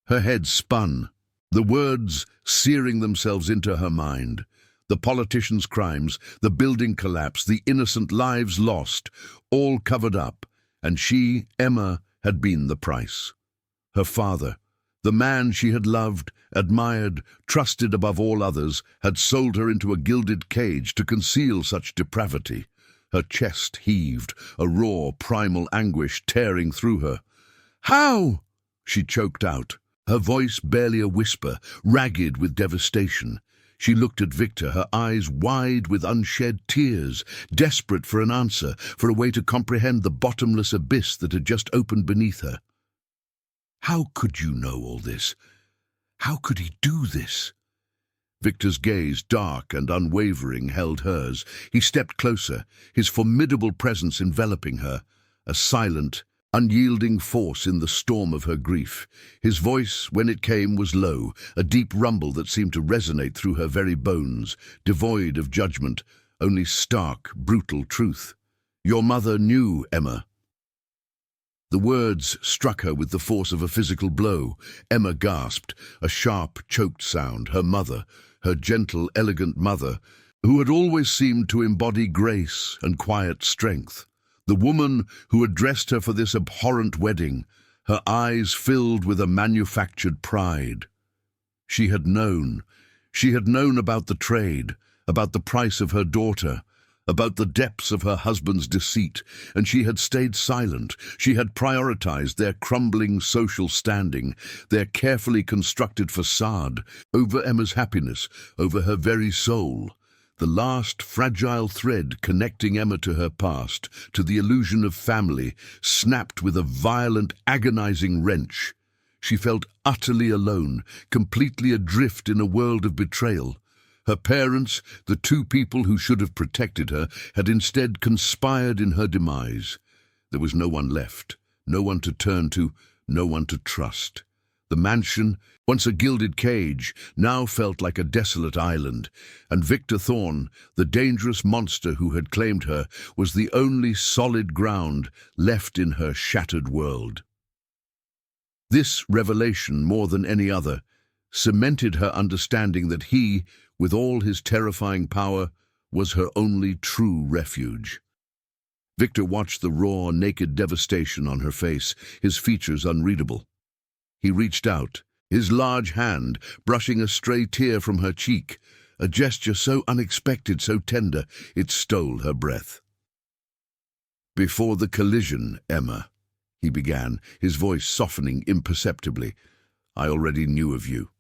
Speaker 1: Her head spun, the words searing themselves into her mind. The politician's crimes, the building collapse, the innocent lives lost, all covered up, and she, Emma, had been the price. Her father, the man she had loved, admired, trusted above all others, had sold her into a gilded cage to conceal such depravity. Her chest heaved, a raw, primal anguish tearing through her. "How?" she choked out, her voice barely a whisper, ragged with devastation. She looked at Victor, her eyes wide with unshed tears, desperate for an answer, for a way to comprehend the bottomless abyss that had just opened beneath her. "How could you know all this? How could he do this?" Victor's gaze, dark and unwavering, held hers. He stepped closer, his formidable presence enveloping her, a silent, unyielding force in the storm of her grief. His voice, when it came, was low, a deep rumble that seemed to resonate through her very bones, devoid of judgment, only stark, brutal truth. "Your mother knew, Emma." The words struck her with the force of a physical blow. Emma gasped, a sharp, choked sound. Her mother, her gentle, elegant mother, who had always seemed to embody grace and quiet strength. The woman who had dressed her for this abhorrent wedding, her eyes filled with a manufactured pride. She had known about the trade, about the price of her daughter, about the depths of her husband's deceit, and she had stayed silent. She had prioritized their crumbling social standing, their carefully constructed facade, over Emma's happiness, over her very soul. The last fragile thread connecting Emma to her past, to the illusion of family, snapped with a violent, agonizing wrench. She felt utterly alone, completely adrift in a world of betrayal. Her parents, the two people who should have protected her, had instead conspired in her demise. There was no one left, no one to turn to, no one to trust. The mansion, once a gilded cage, now felt like a desolate island, and Victor Thorne, the dangerous monster who had claimed her, was the only solid ground left in her shattered world. This revelation, more than any other, cemented her understanding that he, with all his terrifying power, was her only true refuge. Victor watched the raw, naked devastation on her face, his features unreadable. He reached out, his large hand brushing a stray tear from her cheek, a gesture so unexpected, so tender, it stole her breath. "Before the collision, Emma," he began, his voice softening imperceptibly, "I already knew of you."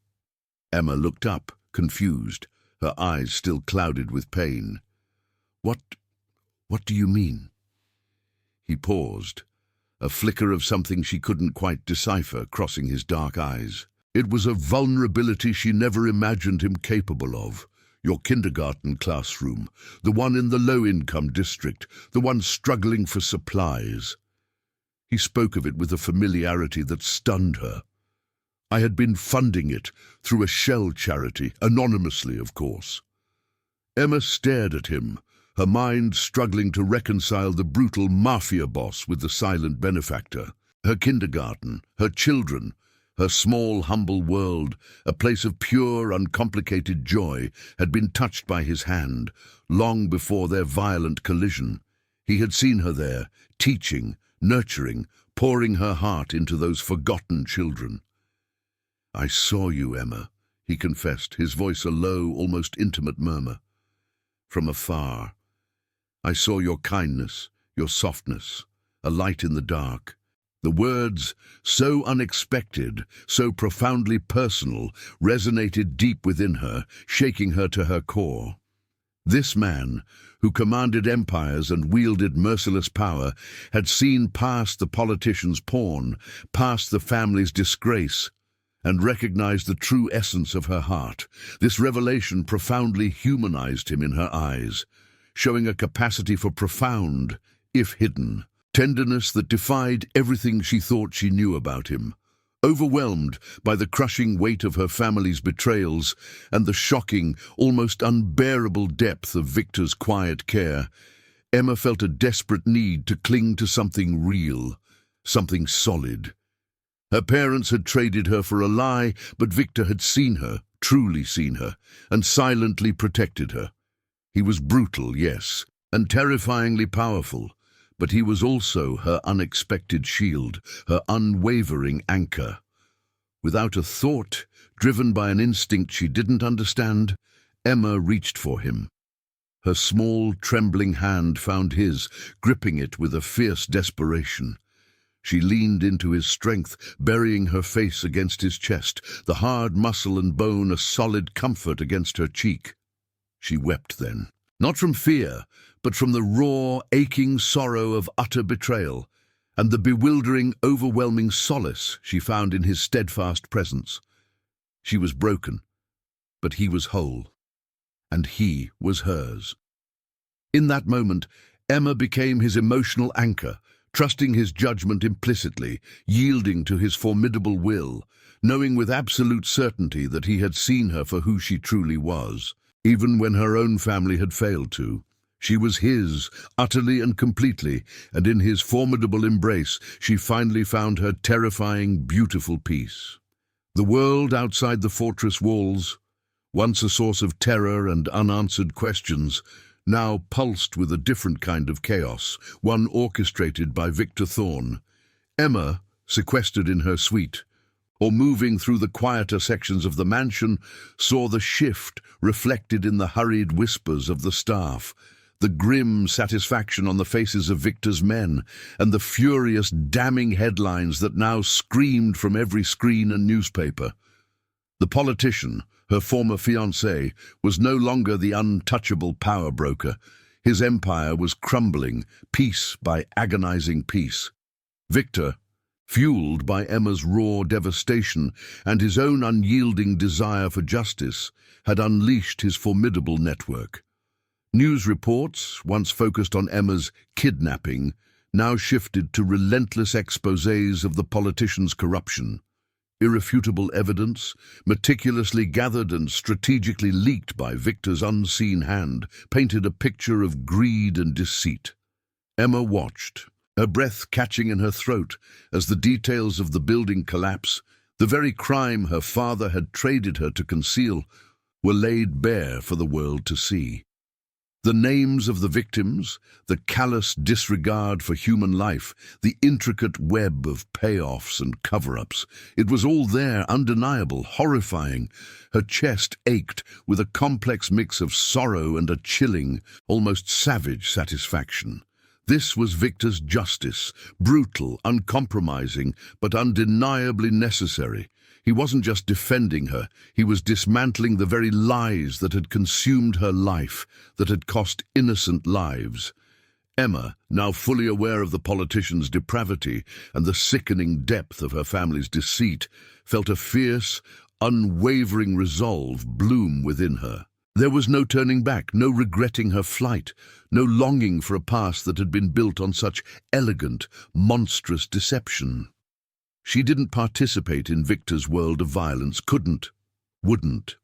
Speaker 1: Emma looked up, confused, her eyes still clouded with pain. What do you mean?" He paused, a flicker of something she couldn't quite decipher crossing his dark eyes. "It was a vulnerability she never imagined him capable of. Your kindergarten classroom, the one in the low-income district, the one struggling for supplies." He spoke of it with a familiarity that stunned her. "I had been funding it through a shell charity, anonymously, of course." Emma stared at him, her mind struggling to reconcile the brutal Mafia boss with the silent benefactor. Her kindergarten, her children, her small, humble world, a place of pure, uncomplicated joy, had been touched by his hand, long before their violent collision. He had seen her there, teaching, nurturing, pouring her heart into those forgotten children. "I saw you, Emma," he confessed, his voice a low, almost intimate murmur. "From afar. I saw your kindness, your softness, a light in the dark." The words, so unexpected, so profoundly personal, resonated deep within her, shaking her to her core. This man, who commanded empires and wielded merciless power, had seen past the politician's pawn, past the family's disgrace, and recognized the true essence of her heart. This revelation profoundly humanized him in her eyes, showing a capacity for profound, if hidden, tenderness that defied everything she thought she knew about him. Overwhelmed by the crushing weight of her family's betrayals and the shocking, almost unbearable depth of Victor's quiet care, Emma felt a desperate need to cling to something real, something solid. Her parents had traded her for a lie, but Victor had seen her, truly seen her, and silently protected her. He was brutal, yes, and terrifyingly powerful, but he was also her unexpected shield, her unwavering anchor. Without a thought, driven by an instinct she didn't understand, Emma reached for him. Her small, trembling hand found his, gripping it with a fierce desperation. She leaned into his strength, burying her face against his chest, the hard muscle and bone a solid comfort against her cheek. She wept then, not from fear, but from the raw, aching sorrow of utter betrayal, and the bewildering, overwhelming solace she found in his steadfast presence. She was broken, but he was whole, and he was hers. In that moment, Emma became his emotional anchor, trusting his judgment implicitly, yielding to his formidable will, knowing with absolute certainty that he had seen her for who she truly was. Even when her own family had failed to, she was his, utterly and completely, and in his formidable embrace she finally found her terrifying, beautiful peace. The world outside the fortress walls, once a source of terror and unanswered questions, now pulsed with a different kind of chaos, one orchestrated by Victor Thorne. Emma, sequestered in her suite, or moving through the quieter sections of the mansion, saw the shift reflected in the hurried whispers of the staff, the grim satisfaction on the faces of Victor's men, and the furious, damning headlines that now screamed from every screen and newspaper. The politician, her former fiancé, was no longer the untouchable power broker. His empire was crumbling, piece by agonizing piece. Victor, fueled by Emma's raw devastation and his own unyielding desire for justice, had unleashed his formidable network. News reports, once focused on Emma's kidnapping, now shifted to relentless exposés of the politician's corruption. Irrefutable evidence, meticulously gathered and strategically leaked by Victor's unseen hand, painted a picture of greed and deceit. Emma watched, her breath catching in her throat as the details of the building collapse, the very crime her father had traded her to conceal, were laid bare for the world to see. The names of the victims, the callous disregard for human life, the intricate web of payoffs and cover-ups, it was all there, undeniable, horrifying. Her chest ached with a complex mix of sorrow and a chilling, almost savage satisfaction. This was Victor's justice, brutal, uncompromising, but undeniably necessary. He wasn't just defending her, he was dismantling the very lies that had consumed her life, that had cost innocent lives. Emma, now fully aware of the politician's depravity and the sickening depth of her family's deceit, felt a fierce, unwavering resolve bloom within her. There was no turning back, no regretting her flight, no longing for a past that had been built on such elegant, monstrous deception. She didn't participate in Victor's world of violence, couldn't, wouldn't.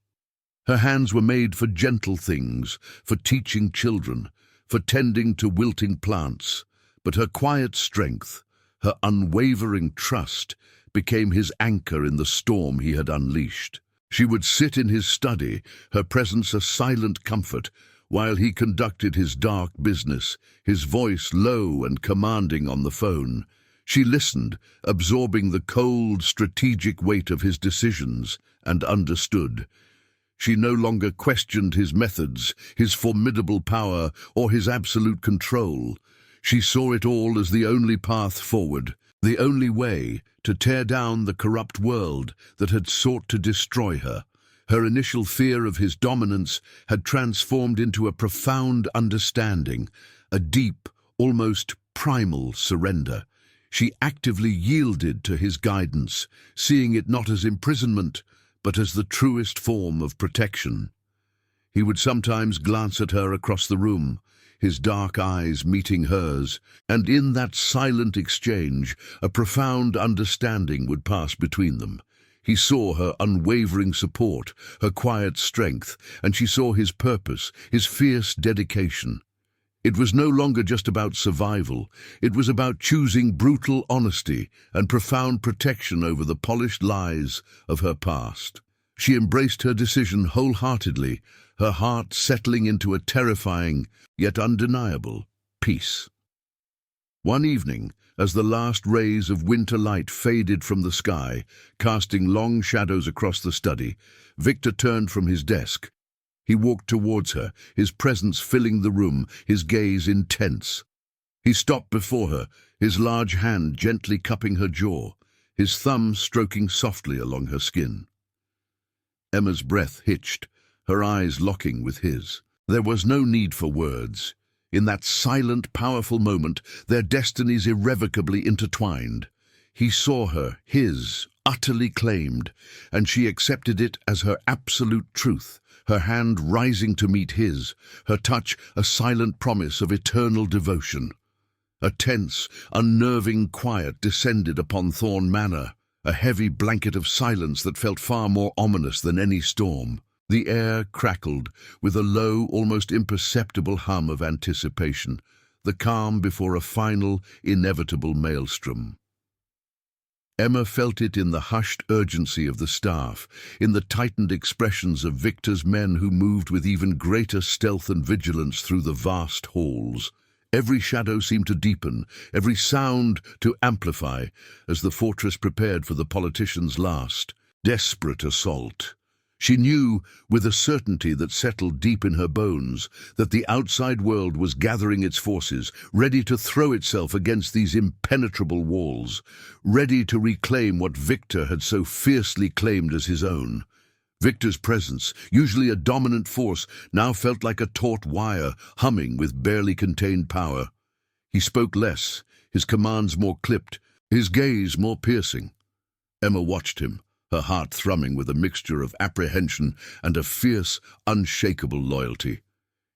Speaker 1: Her hands were made for gentle things, for teaching children, for tending to wilting plants, but her quiet strength, her unwavering trust, became his anchor in the storm he had unleashed. She would sit in his study, her presence a silent comfort, while he conducted his dark business, his voice low and commanding on the phone. She listened, absorbing the cold, strategic weight of his decisions, and understood. She no longer questioned his methods, his formidable power, or his absolute control. She saw it all as the only path forward, the only way to tear down the corrupt world that had sought to destroy her. Her initial fear of his dominance had transformed into a profound understanding, a deep, almost primal surrender. She actively yielded to his guidance, seeing it not as imprisonment, but as the truest form of protection. He would sometimes glance at her across the room, his dark eyes meeting hers, and in that silent exchange, a profound understanding would pass between them. He saw her unwavering support, her quiet strength, and she saw his purpose, his fierce dedication. It was no longer just about survival. It was about choosing brutal honesty and profound protection over the polished lies of her past. She embraced her decision wholeheartedly, her heart settling into a terrifying, yet undeniable, peace. One evening, as the last rays of winter light faded from the sky, casting long shadows across the study, Victor turned from his desk. He walked towards her, his presence filling the room, his gaze intense. He stopped before her, his large hand gently cupping her jaw, his thumb stroking softly along her skin. Emma's breath hitched, her eyes locking with his. There was no need for words. In that silent, powerful moment, their destinies irrevocably intertwined. He saw her, his, utterly claimed, and she accepted it as her absolute truth, her hand rising to meet his, her touch a silent promise of eternal devotion. A tense, unnerving quiet descended upon Thorn Manor, a heavy blanket of silence that felt far more ominous than any storm. The air crackled with a low, almost imperceptible hum of anticipation, the calm before a final, inevitable maelstrom. Emma felt it in the hushed urgency of the staff, in the tightened expressions of Victor's men who moved with even greater stealth and vigilance through the vast halls. Every shadow seemed to deepen, every sound to amplify, as the fortress prepared for the politician's last, desperate assault. She knew, with a certainty that settled deep in her bones, that the outside world was gathering its forces, ready to throw itself against these impenetrable walls, ready to reclaim what Victor had so fiercely claimed as his own. Victor's presence, usually a dominant force, now felt like a taut wire humming with barely contained power. He spoke less, his commands more clipped, his gaze more piercing. Emma watched him, her heart thrumming with a mixture of apprehension and a fierce, unshakable loyalty.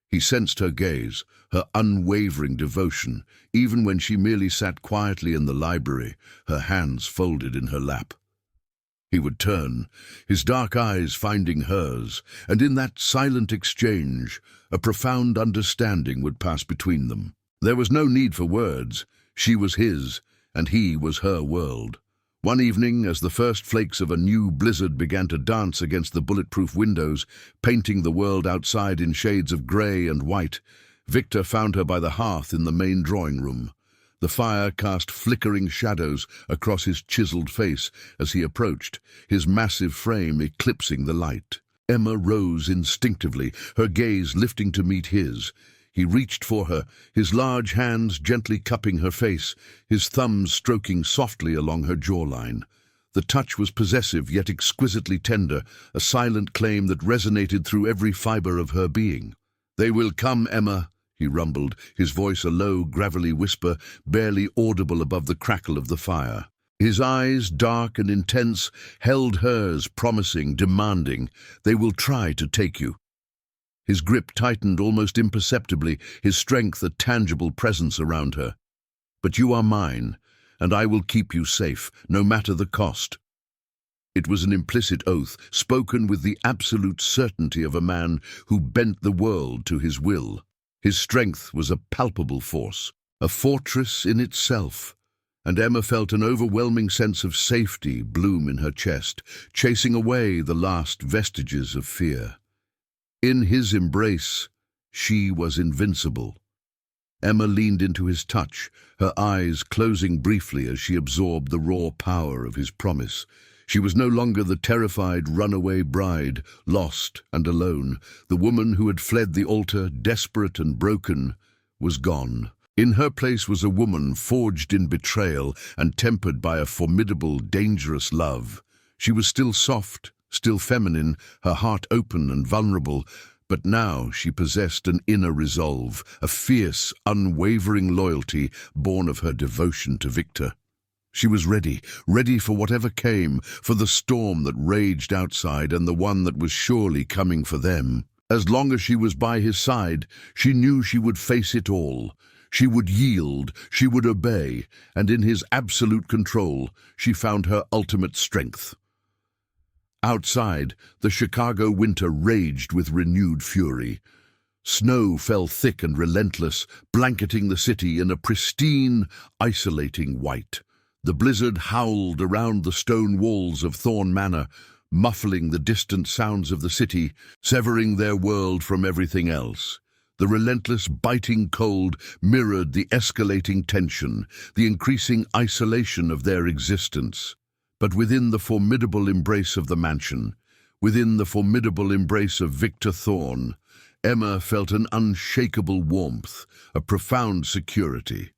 Speaker 1: He sensed her gaze, her unwavering devotion, even when she merely sat quietly in the library, her hands folded in her lap. He would turn, his dark eyes finding hers, and in that silent exchange, a profound understanding would pass between them. There was no need for words. She was his, and he was her world. One evening, as the first flakes of a new blizzard began to dance against the bulletproof windows, painting the world outside in shades of grey and white, Victor found her by the hearth in the main drawing room. The fire cast flickering shadows across his chiseled face as he approached, his massive frame eclipsing the light. Emma rose instinctively, her gaze lifting to meet his. He reached for her, his large hands gently cupping her face, his thumbs stroking softly along her jawline. The touch was possessive yet exquisitely tender, a silent claim that resonated through every fiber of her being. "They will come, Emma," he rumbled, his voice a low, gravelly whisper, barely audible above the crackle of the fire. His eyes, dark and intense, held hers, promising, demanding. "They will try to take you." His grip tightened almost imperceptibly, his strength a tangible presence around her. "But you are mine, and I will keep you safe, no matter the cost." It was an implicit oath, spoken with the absolute certainty of a man who bent the world to his will. His strength was a palpable force, a fortress in itself, and Emma felt an overwhelming sense of safety bloom in her chest, chasing away the last vestiges of fear. In his embrace, she was invincible. Emma leaned into his touch, her eyes closing briefly as she absorbed the raw power of his promise. She was no longer the terrified runaway bride, lost and alone. The woman who had fled the altar, desperate and broken, was gone. In her place was a woman forged in betrayal and tempered by a formidable, dangerous love. She was still soft, still feminine, her heart open and vulnerable, but now she possessed an inner resolve, a fierce, unwavering loyalty born of her devotion to Victor. She was ready for whatever came, for the storm that raged outside and the one that was surely coming for them. As long as she was by his side, she knew she would face it all. She would yield, she would obey, and in his absolute control, she found her ultimate strength. Outside, the Chicago winter raged with renewed fury. Snow fell thick and relentless, blanketing the city in a pristine, isolating white. The blizzard howled around the stone walls of Thorn Manor, muffling the distant sounds of the city, severing their world from everything else. The relentless, biting cold mirrored the escalating tension, the increasing isolation of their existence. But within the formidable embrace of the mansion, within the formidable embrace of Victor Thorn, Emma felt an unshakable warmth, a profound security.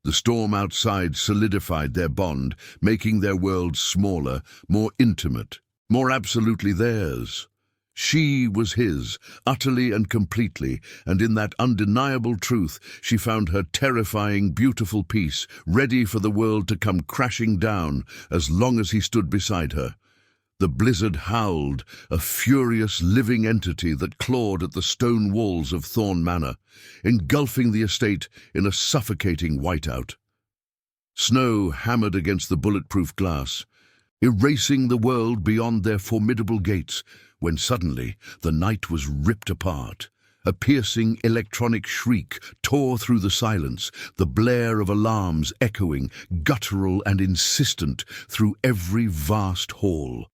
Speaker 1: The storm outside solidified their bond, making their world smaller, more intimate, more absolutely theirs. She was his, utterly and completely, and in that undeniable truth she found her terrifying, beautiful peace, ready for the world to come crashing down as long as he stood beside her. The blizzard howled, a furious living entity that clawed at the stone walls of Thorn Manor, engulfing the estate in a suffocating whiteout. Snow hammered against the bulletproof glass, erasing the world beyond their formidable gates, when suddenly the night was ripped apart. A piercing electronic shriek tore through the silence, the blare of alarms echoing, guttural and insistent, through every vast hall.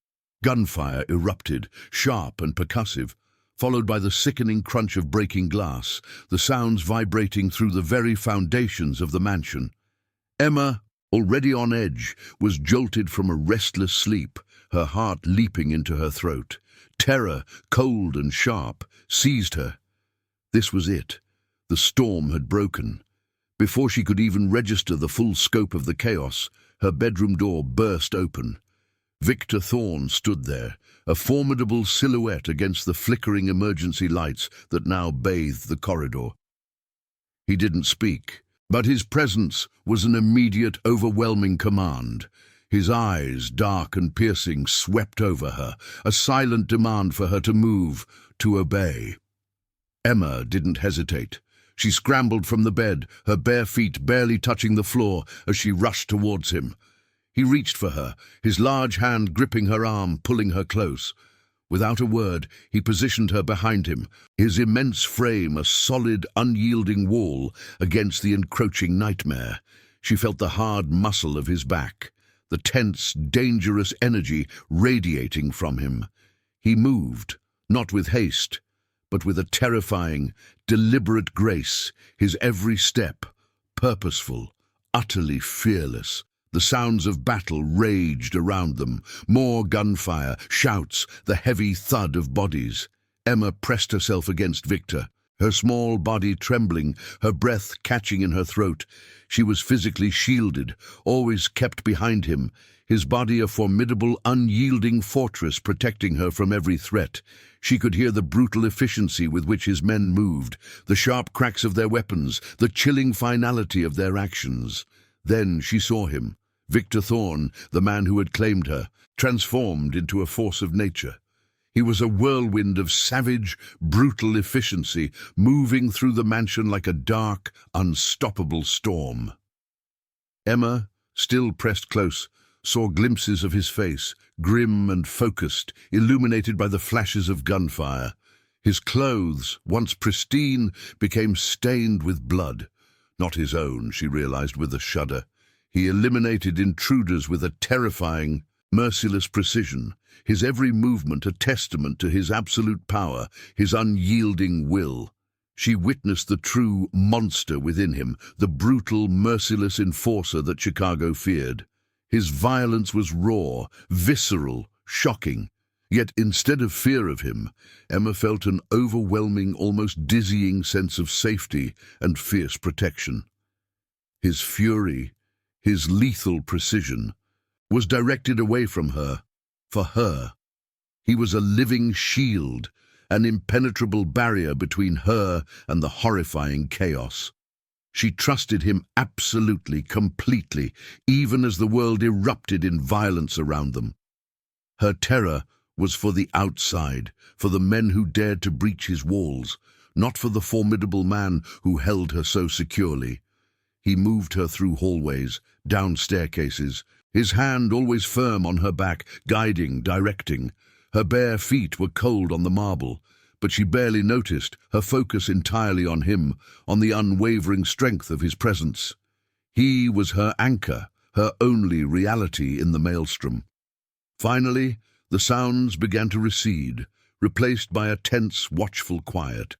Speaker 1: Gunfire erupted, sharp and percussive, followed by the sickening crunch of breaking glass, the sounds vibrating through the very foundations of the mansion. Emma, already on edge, was jolted from a restless sleep, her heart leaping into her throat. Terror, cold and sharp, seized her. This was it. The storm had broken. Before she could even register the full scope of the chaos, her bedroom door burst open. Victor Thorne stood there, a formidable silhouette against the flickering emergency lights that now bathed the corridor. He didn't speak, but his presence was an immediate, overwhelming command. His eyes, dark and piercing, swept over her, a silent demand for her to move, to obey. Emma didn't hesitate. She scrambled from the bed, her bare feet barely touching the floor as she rushed towards him. He reached for her, his large hand gripping her arm, pulling her close. Without a word, he positioned her behind him, his immense frame a solid, unyielding wall against the encroaching nightmare. She felt the hard muscle of his back, the tense, dangerous energy radiating from him. He moved, not with haste, but with a terrifying, deliberate grace, his every step purposeful, utterly fearless. The sounds of battle raged around them, more gunfire, shouts, the heavy thud of bodies. Emma pressed herself against Victor, her small body trembling, her breath catching in her throat. She was physically shielded, always kept behind him, his body a formidable, unyielding fortress protecting her from every threat. She could hear the brutal efficiency with which his men moved, the sharp cracks of their weapons, the chilling finality of their actions. Then she saw him, Victor Thorne, the man who had claimed her, transformed into a force of nature. He was a whirlwind of savage, brutal efficiency, moving through the mansion like a dark, unstoppable storm. Emma, still pressed close, saw glimpses of his face, grim and focused, illuminated by the flashes of gunfire. His clothes, once pristine, became stained with blood. Not his own, she realized with a shudder. He eliminated intruders with a terrifying, merciless precision, his every movement a testament to his absolute power, his unyielding will. She witnessed the true monster within him, the brutal, merciless enforcer that Chicago feared. His violence was raw, visceral, shocking. Yet instead of fear of him, Emma felt an overwhelming, almost dizzying sense of safety and fierce protection. His fury, his lethal precision, was directed away from her, for her. He was a living shield, an impenetrable barrier between her and the horrifying chaos. She trusted him absolutely, completely, even as the world erupted in violence around them. Her terror was for the outside, for the men who dared to breach his walls, not for the formidable man who held her so securely. He moved her through hallways, down staircases, his hand always firm on her back, guiding, directing. Her bare feet were cold on the marble, but she barely noticed, her focus entirely on him, on the unwavering strength of his presence. He was her anchor, her only reality in the maelstrom. Finally, the sounds began to recede, replaced by a tense, watchful quiet.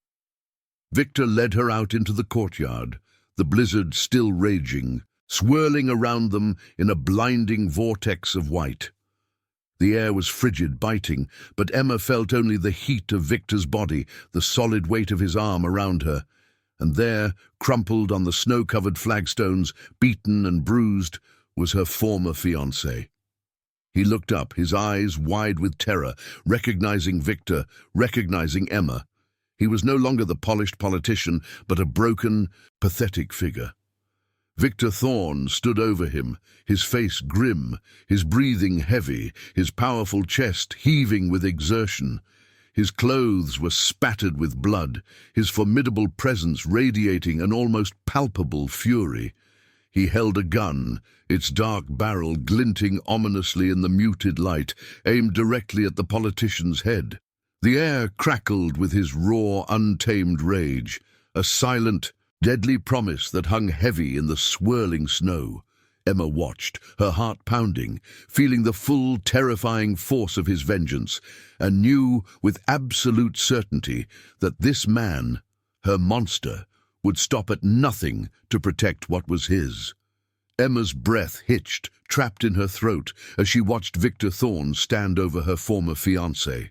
Speaker 1: Victor led her out into the courtyard, the blizzard still raging, swirling around them in a blinding vortex of white. The air was frigid, biting, but Emma felt only the heat of Victor's body, the solid weight of his arm around her. And there, crumpled on the snow-covered flagstones, beaten and bruised, was her former fiancé. He looked up, his eyes wide with terror, recognizing Victor, recognizing Emma. He was no longer the polished politician, but a broken, pathetic figure. Victor Thorne stood over him, his face grim, his breathing heavy, his powerful chest heaving with exertion. His clothes were spattered with blood, his formidable presence radiating an almost palpable fury. He held a gun, its dark barrel glinting ominously in the muted light, aimed directly at the politician's head. The air crackled with his raw, untamed rage, a silent, deadly promise that hung heavy in the swirling snow. Emma watched, her heart pounding, feeling the full, terrifying force of his vengeance, and knew with absolute certainty that this man, her monster, would stop at nothing to protect what was his. Emma's breath hitched, trapped in her throat, as she watched Victor Thorne stand over her former fiancé.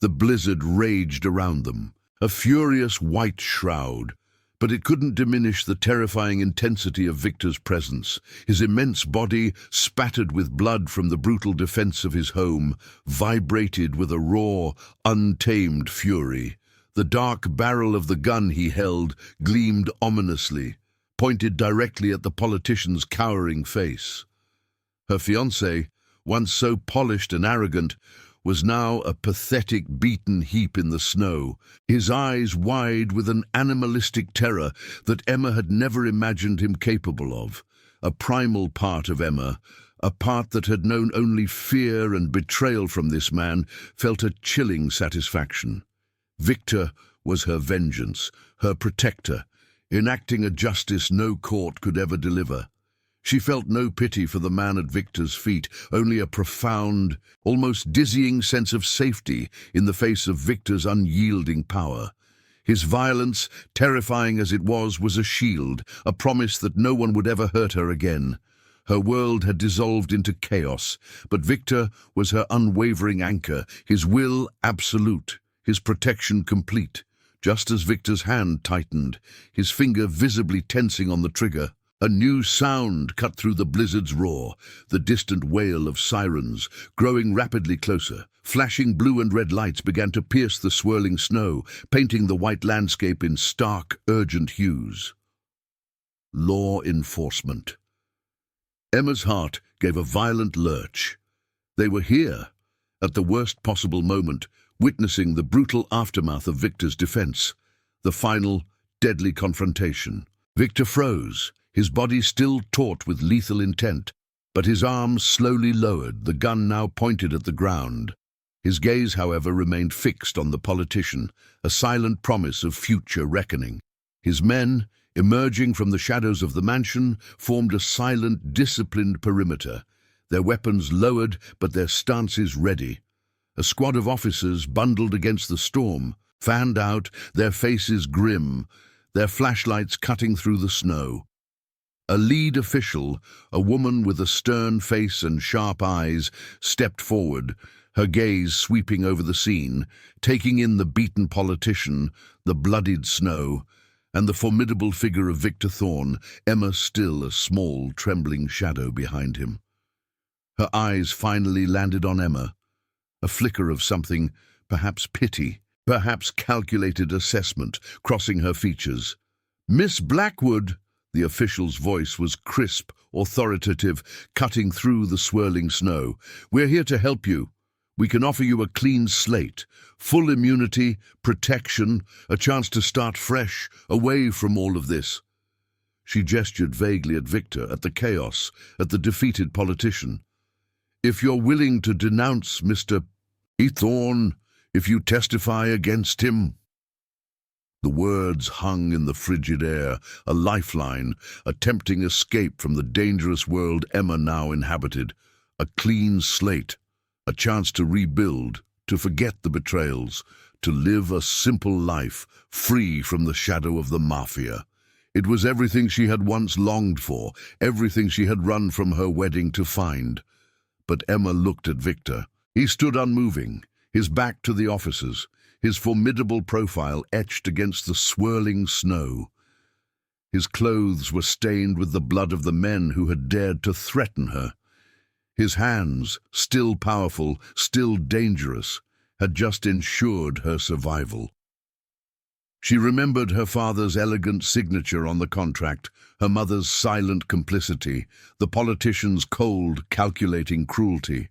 Speaker 1: The blizzard raged around them, a furious white shroud, But it couldn't diminish the terrifying intensity of Victor's presence. His immense body, spattered with blood from the brutal defense of his home, vibrated with a raw, untamed fury. The dark barrel of the gun he held gleamed ominously, pointed directly at the politician's cowering face. Her fiancé, once so polished and arrogant, was now a pathetic beaten heap in the snow, his eyes wide with an animalistic terror that Emma had never imagined him capable of. A primal part of Emma, a part that had known only fear and betrayal from this man, felt a chilling satisfaction. Victor was her vengeance, her protector, enacting a justice no court could ever deliver. She felt no pity for the man at Victor's feet, only a profound, almost dizzying sense of safety in the face of Victor's unyielding power. His violence, terrifying as it was a shield, a promise that no one would ever hurt her again. Her world had dissolved into chaos, but Victor was her unwavering anchor, his will absolute, his protection complete. Just as Victor's hand tightened, his finger visibly tensing on the trigger, a new sound cut through the blizzard's roar, the distant wail of sirens, growing rapidly closer. Flashing blue and red lights began to pierce the swirling snow, painting the white landscape in stark, urgent hues. Law enforcement. Emma's heart gave a violent lurch. They were here, at the worst possible moment, witnessing the brutal aftermath of Victor's defense, the final, deadly confrontation. Victor froze, his body still taut with lethal intent, but his arms slowly lowered, the gun now pointed at the ground. His gaze, however, remained fixed on the politician, a silent promise of future reckoning. His men, emerging from the shadows of the mansion, formed a silent, disciplined perimeter, their weapons lowered but their stances ready. A squad of officers bundled against the storm, fanned out, their faces grim, their flashlights cutting through the snow. A lead official, a woman with a stern face and sharp eyes, stepped forward, her gaze sweeping over the scene, taking in the beaten politician, the bloodied snow, and the formidable figure of Victor Thorne, Emma still a small, trembling shadow behind him. Her eyes finally landed on Emma, a flicker of something, perhaps pity, perhaps calculated assessment, crossing her features. "Miss Blackwood," the official's voice was crisp, authoritative, cutting through the swirling snow. "We're here to help you. We can offer you a clean slate, full immunity, protection, a chance to start fresh, away from all of this." She gestured vaguely at Victor, at the chaos, at the defeated politician. "If you're willing to denounce Mr. Thorne, if you testify against him." The words hung in the frigid air, a lifeline, a tempting escape from the dangerous world Emma now inhabited. A clean slate, a chance to rebuild, to forget the betrayals, to live a simple life, free from the shadow of the Mafia. It was everything she had once longed for, everything she had run from her wedding to find. But Emma looked at Victor. He stood unmoving, his back to the officers, his formidable profile etched against the swirling snow. His clothes were stained with the blood of the men who had dared to threaten her. His hands, still powerful, still dangerous, had just ensured her survival. She remembered her father's elegant signature on the contract, her mother's silent complicity, the politician's cold, calculating cruelty.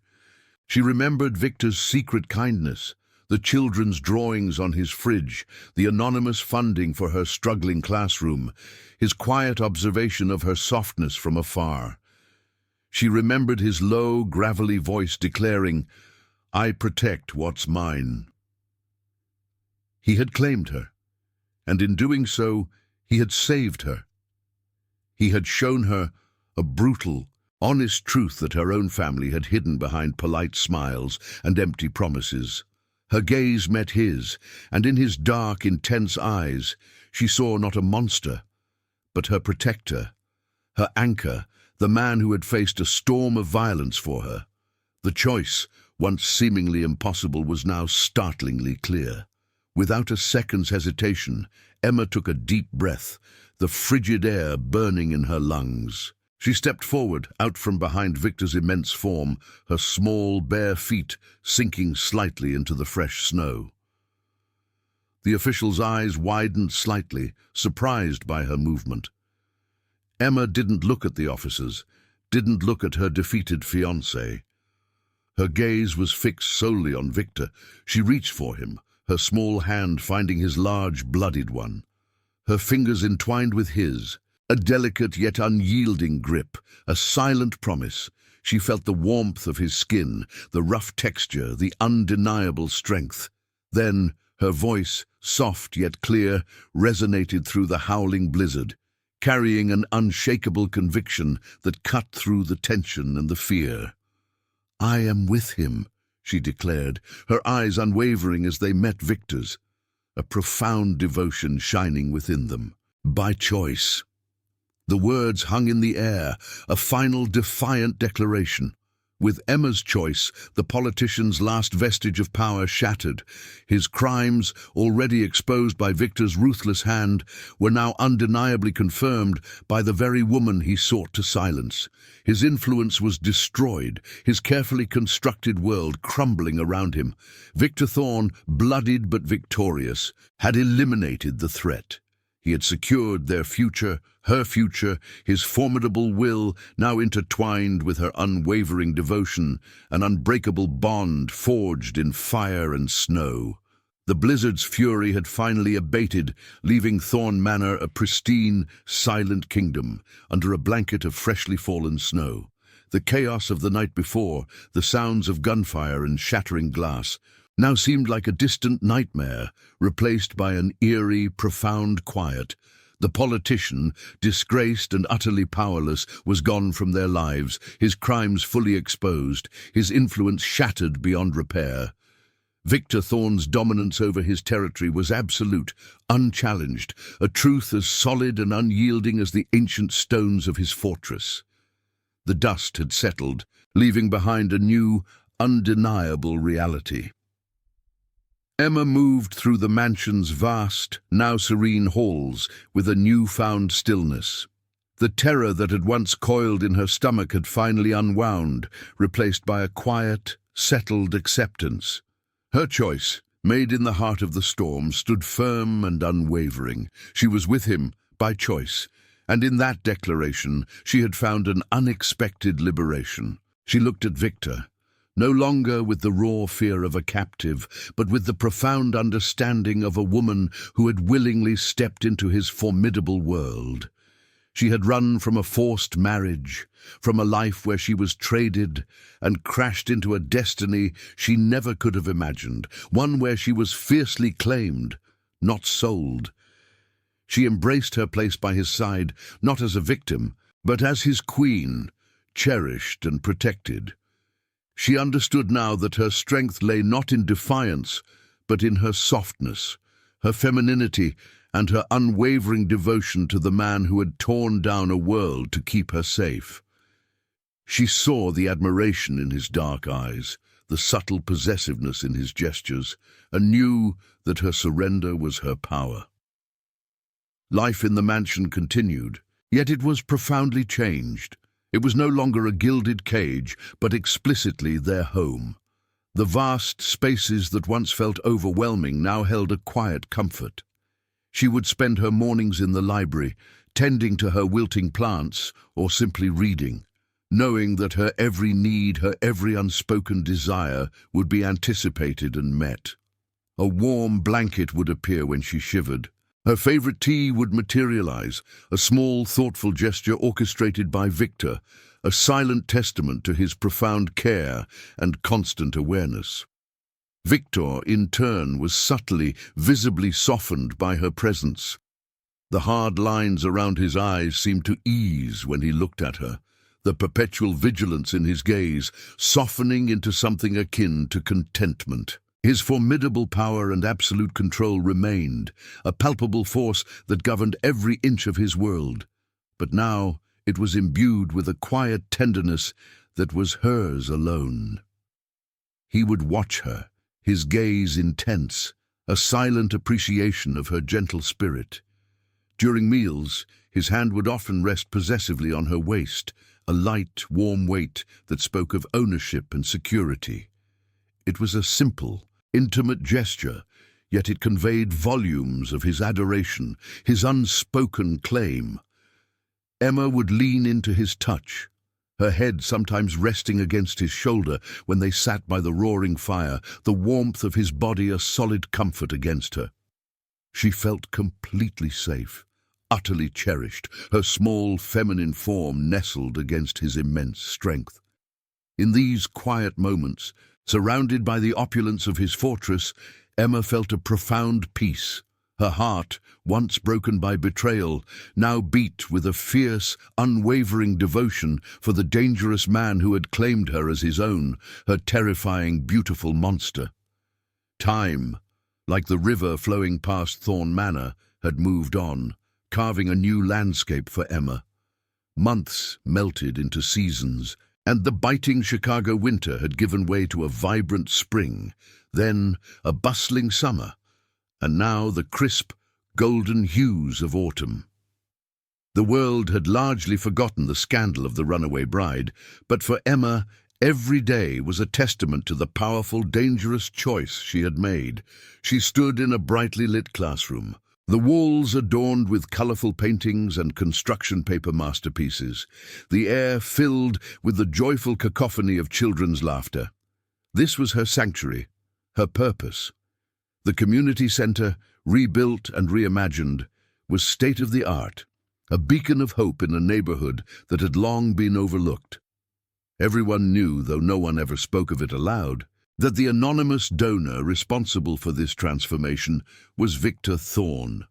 Speaker 1: She remembered Victor's secret kindness, the children's drawings on his fridge, the anonymous funding for her struggling classroom, his quiet observation of her softness from afar. She remembered his low, gravelly voice declaring, "I protect what's mine." He had claimed her, and in doing so, he had saved her. He had shown her a brutal, honest truth that her own family had hidden behind polite smiles and empty promises. Her gaze met his, and in his dark, intense eyes, she saw not a monster, but her protector, her anchor, the man who had faced a storm of violence for her. The choice, once seemingly impossible, was now startlingly clear. Without a second's hesitation, Emma took a deep breath, the frigid air burning in her lungs. She stepped forward, out from behind Victor's immense form, her small, bare feet sinking slightly into the fresh snow. The official's eyes widened slightly, surprised by her movement. Emma didn't look at the officers, didn't look at her defeated fiancé. Her gaze was fixed solely on Victor. She reached for him, her small hand finding his large, bloodied one. Her fingers entwined with his, a delicate yet unyielding grip, a silent promise. She felt the warmth of his skin, the rough texture, the undeniable strength. Then her voice, soft yet clear, resonated through the howling blizzard, carrying an unshakable conviction that cut through the tension and the fear. "I am with him," she declared, her eyes unwavering as they met Victor's, a profound devotion shining within them. "By choice." The words hung in the air, a final defiant declaration. With Emma's choice, the politician's last vestige of power shattered. His crimes, already exposed by Victor's ruthless hand, were now undeniably confirmed by the very woman he sought to silence. His influence was destroyed, his carefully constructed world crumbling around him. Victor Thorne, bloodied but victorious, had eliminated the threat. He had secured their future, her future, his formidable will now intertwined with her unwavering devotion, an unbreakable bond forged in fire and snow. The blizzard's fury had finally abated, leaving Thorne Manor a pristine, silent kingdom under a blanket of freshly fallen snow. The chaos of the night before, the sounds of gunfire and shattering glass, now seemed like a distant nightmare, replaced by an eerie, profound quiet. The politician, disgraced and utterly powerless, was gone from their lives, his crimes fully exposed, his influence shattered beyond repair. Victor Thorne's dominance over his territory was absolute, unchallenged, a truth as solid and unyielding as the ancient stones of his fortress. The dust had settled, leaving behind a new, undeniable reality. Emma moved through the mansion's vast, now serene halls with a newfound stillness. The terror that had once coiled in her stomach had finally unwound, replaced by a quiet, settled acceptance. Her choice, made in the heart of the storm, stood firm and unwavering. She was with him by choice, and in that declaration she had found an unexpected liberation. She looked at Victor, no longer with the raw fear of a captive, but with the profound understanding of a woman who had willingly stepped into his formidable world. She had run from a forced marriage, from a life where she was traded, and crashed into a destiny she never could have imagined, one where she was fiercely claimed, not sold. She embraced her place by his side, not as a victim, but as his queen, cherished and protected. She understood now that her strength lay not in defiance, but in her softness, her femininity, and her unwavering devotion to the man who had torn down a world to keep her safe. She saw the admiration in his dark eyes, the subtle possessiveness in his gestures, and knew that her surrender was her power. Life in the mansion continued, yet it was profoundly changed. It was no longer a gilded cage, but explicitly their home. The vast spaces that once felt overwhelming now held a quiet comfort. She would spend her mornings in the library, tending to her wilting plants or simply reading, knowing that her every need, her every unspoken desire would be anticipated and met. A warm blanket would appear when she shivered. Her favorite tea would materialize, a small, thoughtful gesture orchestrated by Victor, a silent testament to his profound care and constant awareness. Victor, in turn, was subtly, visibly softened by her presence. The hard lines around his eyes seemed to ease when he looked at her, the perpetual vigilance in his gaze softening into something akin to contentment. His formidable power and absolute control remained, a palpable force that governed every inch of his world. But now it was imbued with a quiet tenderness that was hers alone. He would watch her, his gaze intense, a silent appreciation of her gentle spirit. During meals, his hand would often rest possessively on her waist, a light, warm weight that spoke of ownership and security. It was a simple, intimate gesture, yet it conveyed volumes of his adoration, his unspoken claim. Emma would lean into his touch, her head sometimes resting against his shoulder when they sat by the roaring fire, the warmth of his body a solid comfort against her. She felt completely safe, utterly cherished, her small feminine form nestled against his immense strength. In these quiet moments, surrounded by the opulence of his fortress, Emma felt a profound peace. Her heart, once broken by betrayal, now beat with a fierce, unwavering devotion for the dangerous man who had claimed her as his own, her terrifying, beautiful monster. Time, like the river flowing past Thorn Manor, had moved on, carving a new landscape for Emma. Months melted into seasons, and the biting Chicago winter had given way to a vibrant spring, then a bustling summer, and now the crisp, golden hues of autumn. The world had largely forgotten the scandal of the runaway bride, but for Emma, every day was a testament to the powerful, dangerous choice she had made. She stood in a brightly lit classroom, the walls adorned with colorful paintings and construction paper masterpieces, the air filled with the joyful cacophony of children's laughter. This was her sanctuary, her purpose. The community center, rebuilt and reimagined, was state-of-the-art, a beacon of hope in a neighborhood that had long been overlooked. Everyone knew, though no one ever spoke of it aloud, that the anonymous donor responsible for this transformation was Victor Thorn.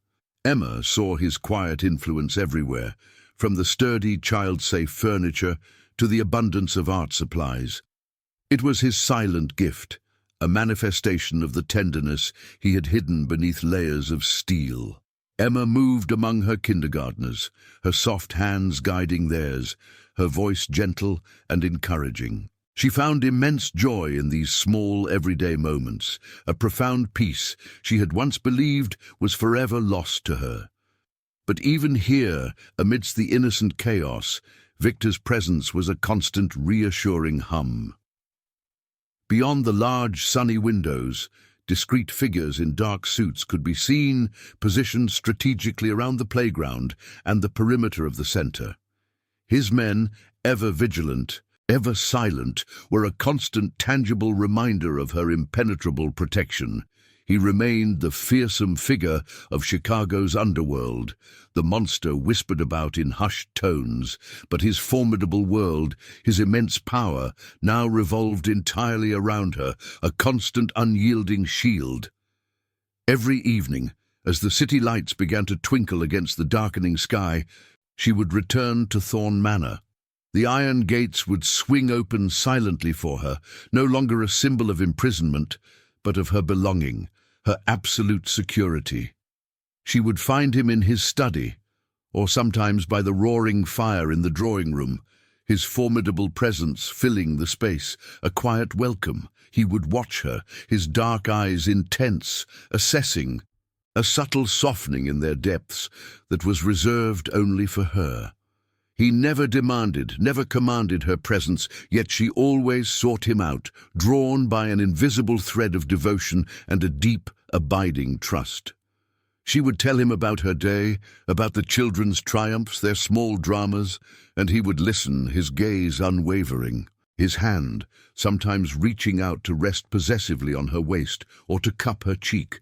Speaker 1: Emma saw his quiet influence everywhere, from the sturdy, child-safe furniture to the abundance of art supplies. It was his silent gift, a manifestation of the tenderness he had hidden beneath layers of steel. Emma moved among her kindergartners, her soft hands guiding theirs, her voice gentle and encouraging. She found immense joy in these small, everyday moments, a profound peace she had once believed was forever lost to her. But even here, amidst the innocent chaos, Victor's presence was a constant, reassuring hum. Beyond the large, sunny windows, discreet figures in dark suits could be seen, positioned strategically around the playground and the perimeter of the center. His men, ever vigilant, ever silent, were a constant, tangible reminder of her impenetrable protection. He remained the fearsome figure of Chicago's underworld, the monster whispered about in hushed tones, but his formidable world, his immense power, now revolved entirely around her, a constant, unyielding shield. Every evening, as the city lights began to twinkle against the darkening sky, she would return to Thorn Manor. The iron gates would swing open silently for her, no longer a symbol of imprisonment, but of her belonging, her absolute security. She would find him in his study, or sometimes by the roaring fire in the drawing room, his formidable presence filling the space, a quiet welcome. He would watch her, his dark eyes intense, assessing, a subtle softening in their depths that was reserved only for her. He never demanded, never commanded her presence, yet she always sought him out, drawn by an invisible thread of devotion and a deep, abiding trust. She would tell him about her day, about the children's triumphs, their small dramas, and he would listen, his gaze unwavering, his hand sometimes reaching out to rest possessively on her waist or to cup her cheek.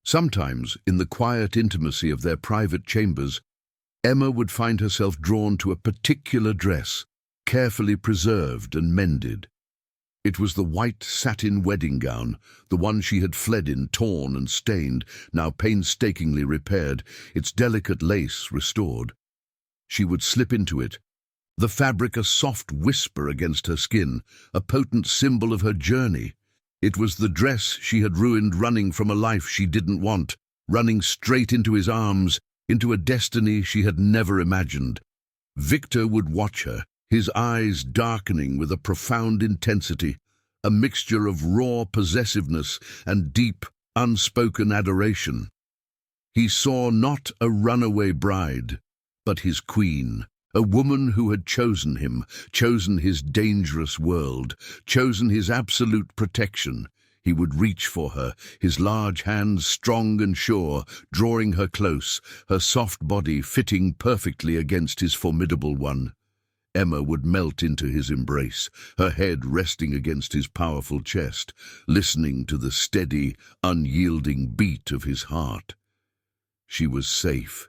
Speaker 1: Sometimes, in the quiet intimacy of their private chambers, Emma would find herself drawn to a particular dress, carefully preserved and mended. It was the white satin wedding gown, the one she had fled in, torn and stained, now painstakingly repaired, its delicate lace restored. She would slip into it, the fabric a soft whisper against her skin, a potent symbol of her journey. It was the dress she had ruined, running from a life she didn't want, running straight into his arms, into a destiny she had never imagined. Victor would watch her, his eyes darkening with a profound intensity, a mixture of raw possessiveness and deep, unspoken adoration. He saw not a runaway bride, but his queen, a woman who had chosen him, chosen his dangerous world, chosen his absolute protection. He would reach for her, his large hands strong and sure, drawing her close, her soft body fitting perfectly against his formidable one. Emma would melt into his embrace, her head resting against his powerful chest, listening to the steady, unyielding beat of his heart. She was safe,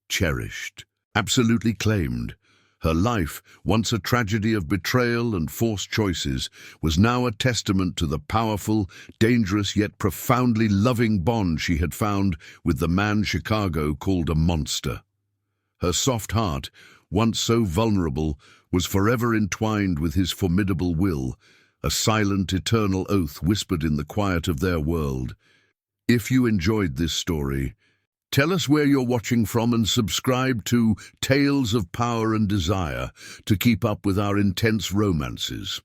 Speaker 1: cherished, absolutely claimed. Her life, once a tragedy of betrayal and forced choices, was now a testament to the powerful, dangerous yet profoundly loving bond she had found with the man Chicago called a monster. Her soft heart, once so vulnerable, was forever entwined with his formidable will, a silent, eternal oath whispered in the quiet of their world. If you enjoyed this story, tell us where you're watching from and subscribe to Tales of Power and Desire to keep up with our intense romances.